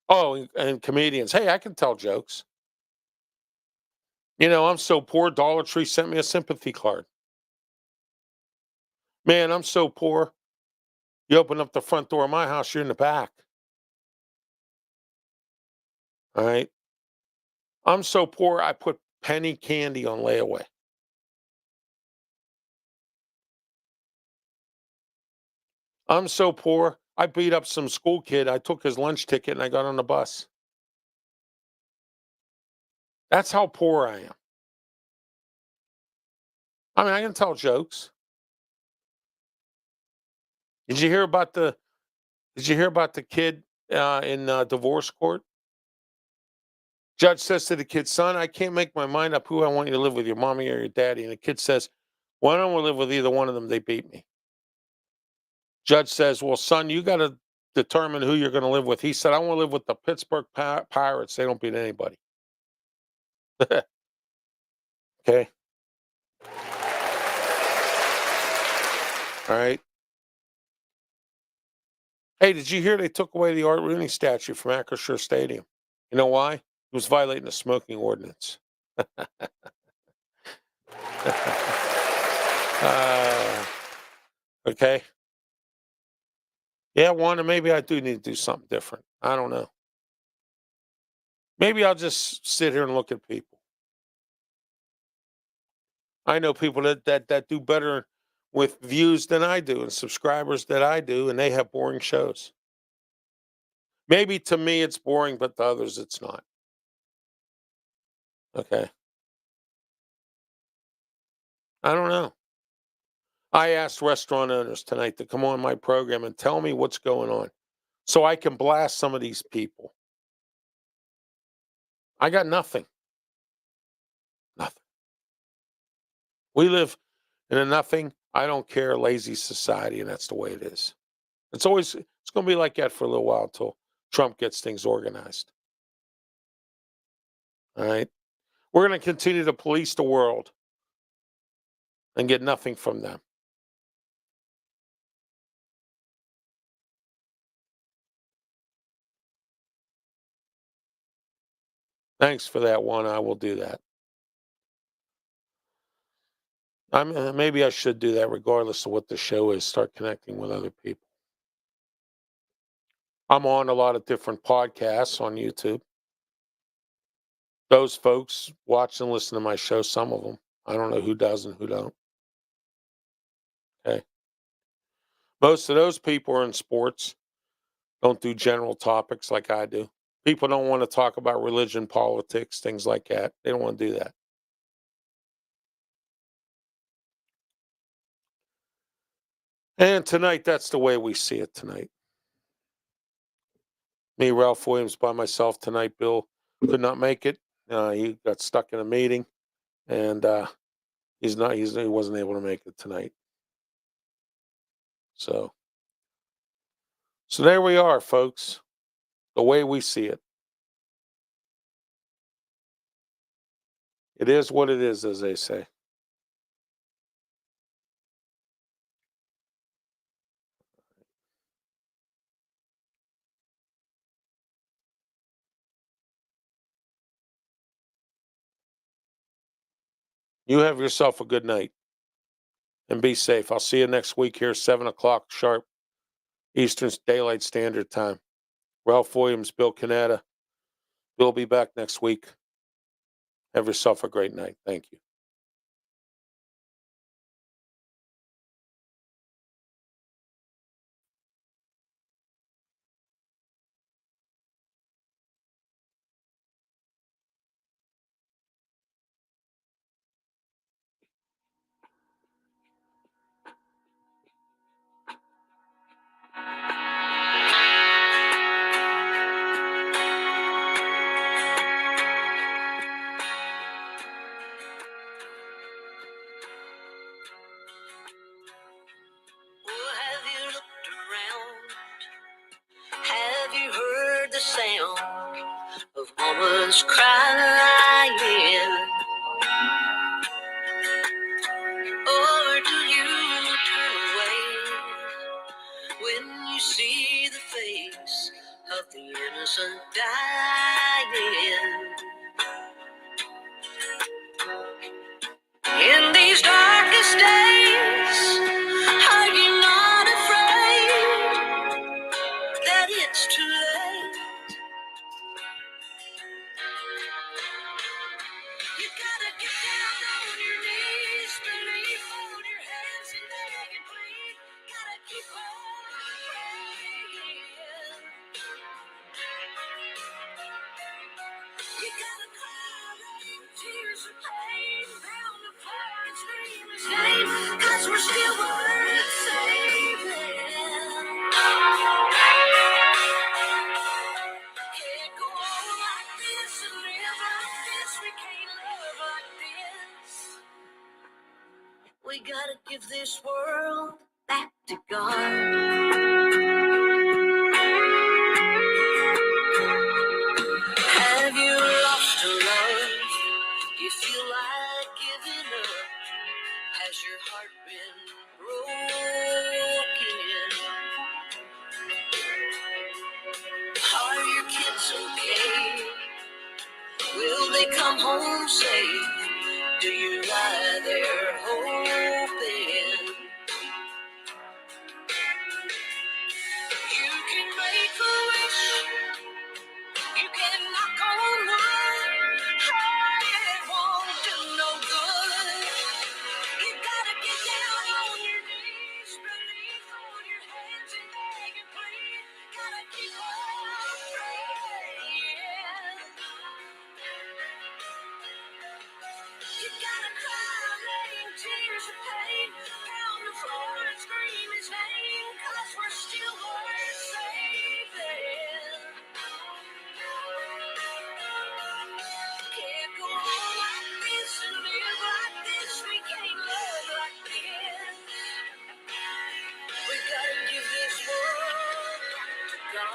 Oh, and comedians. Hey, I can tell jokes. You know, I'm so poor. Dollar Tree sent me a sympathy card. Man, I'm so poor. You open up the front door of my house, you're in the back. All right. I'm so poor, I put penny candy on layaway. I'm so poor, I beat up some school kid. I took his lunch ticket and I got on the bus. That's how poor I am. I mean, I can tell jokes. Did you hear about the Did you hear about the kid in divorce court? Judge says to the kid, son, I can't make my mind up who I want you to live with, your mommy or your daddy. And the kid says, why don't we live with either one of them? They beat me. Judge says, well, son, you got to determine who you're going to live with. He said, I want to live with the Pittsburgh Pirates. They don't beat anybody. Okay. All right. Hey, did you hear they took away the Art Rooney statue from Acrisure Stadium? You know why? It was violating the smoking ordinance. uh, okay. Yeah, Wanda, maybe I do need to do something different. I don't know. Maybe I'll just sit here and look at people. I know people that do better with views than I do and subscribers that I do, and they have boring shows. Maybe to me it's boring, but to others it's not. Okay. I don't know. I asked restaurant owners tonight to come on my program and tell me what's going on so I can blast some of these people. I got nothing. Nothing. We live in a nothing, I don't care, lazy society, and that's the way it is. It's going to be like that for a little while until Trump gets things organized. All right. We're going to continue to police the world. and get nothing from them. Thanks for that one. I will do that. Maybe I should do that regardless of what the show is, start connecting with other people. I'm on a lot of different podcasts on YouTube. Those folks watch and listen to my show, some of them. I don't know who does and who don't. Okay. Most of those people are in sports, don't do general topics like I do. People don't want to talk about religion, politics, things like that. They don't want to do that. And tonight, that's the way we see it tonight. Me, Ralph Williams, by myself tonight. Bill could not make it. He got stuck in a meeting, and he wasn't able to make it tonight. So there we are, folks. The way we see it. It is what it is, as they say. You have yourself a good night and be safe. I'll see you next week here, 7 o'clock sharp, Eastern Daylight Standard Time. Ralph Williams, Bill Cannata. Bill will be back next week. Have yourself a great night. Thank you. Well, have you looked around? Have you heard the sound of woman's crying? Or do you turn away when you see the face of the innocent dying? In these darkest days, are you not afraid that it's too late? You gotta get down on your knees, believe, hold your hands and beg and plead. Gotta keep on praying. You gotta cry, rain, tears of pain, pound the floor and scream his name, 'cause we're still worth saving. Can't go on like this and live like this. We can't love like this. We gotta give this world back to God. Have you lost a love? You feel like giving up? Has your heart been broken? Are your kids okay? Will they come home safe? Do you lie there hoping? You can make a wish, you can knock on wood, it won't do no good. You gotta get down on your knees, believe, hold your hands and beg and plead. Gotta keep on praying. You gotta cry, rain, tears of pain, pound the floor and scream his name, 'cause we're still worth saving. Can't go on like this and live like this. We can't love like this. We gotta give this world to God.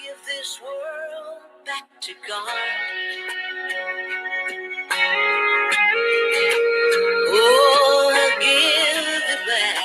give this world back to God. Oh, give it back.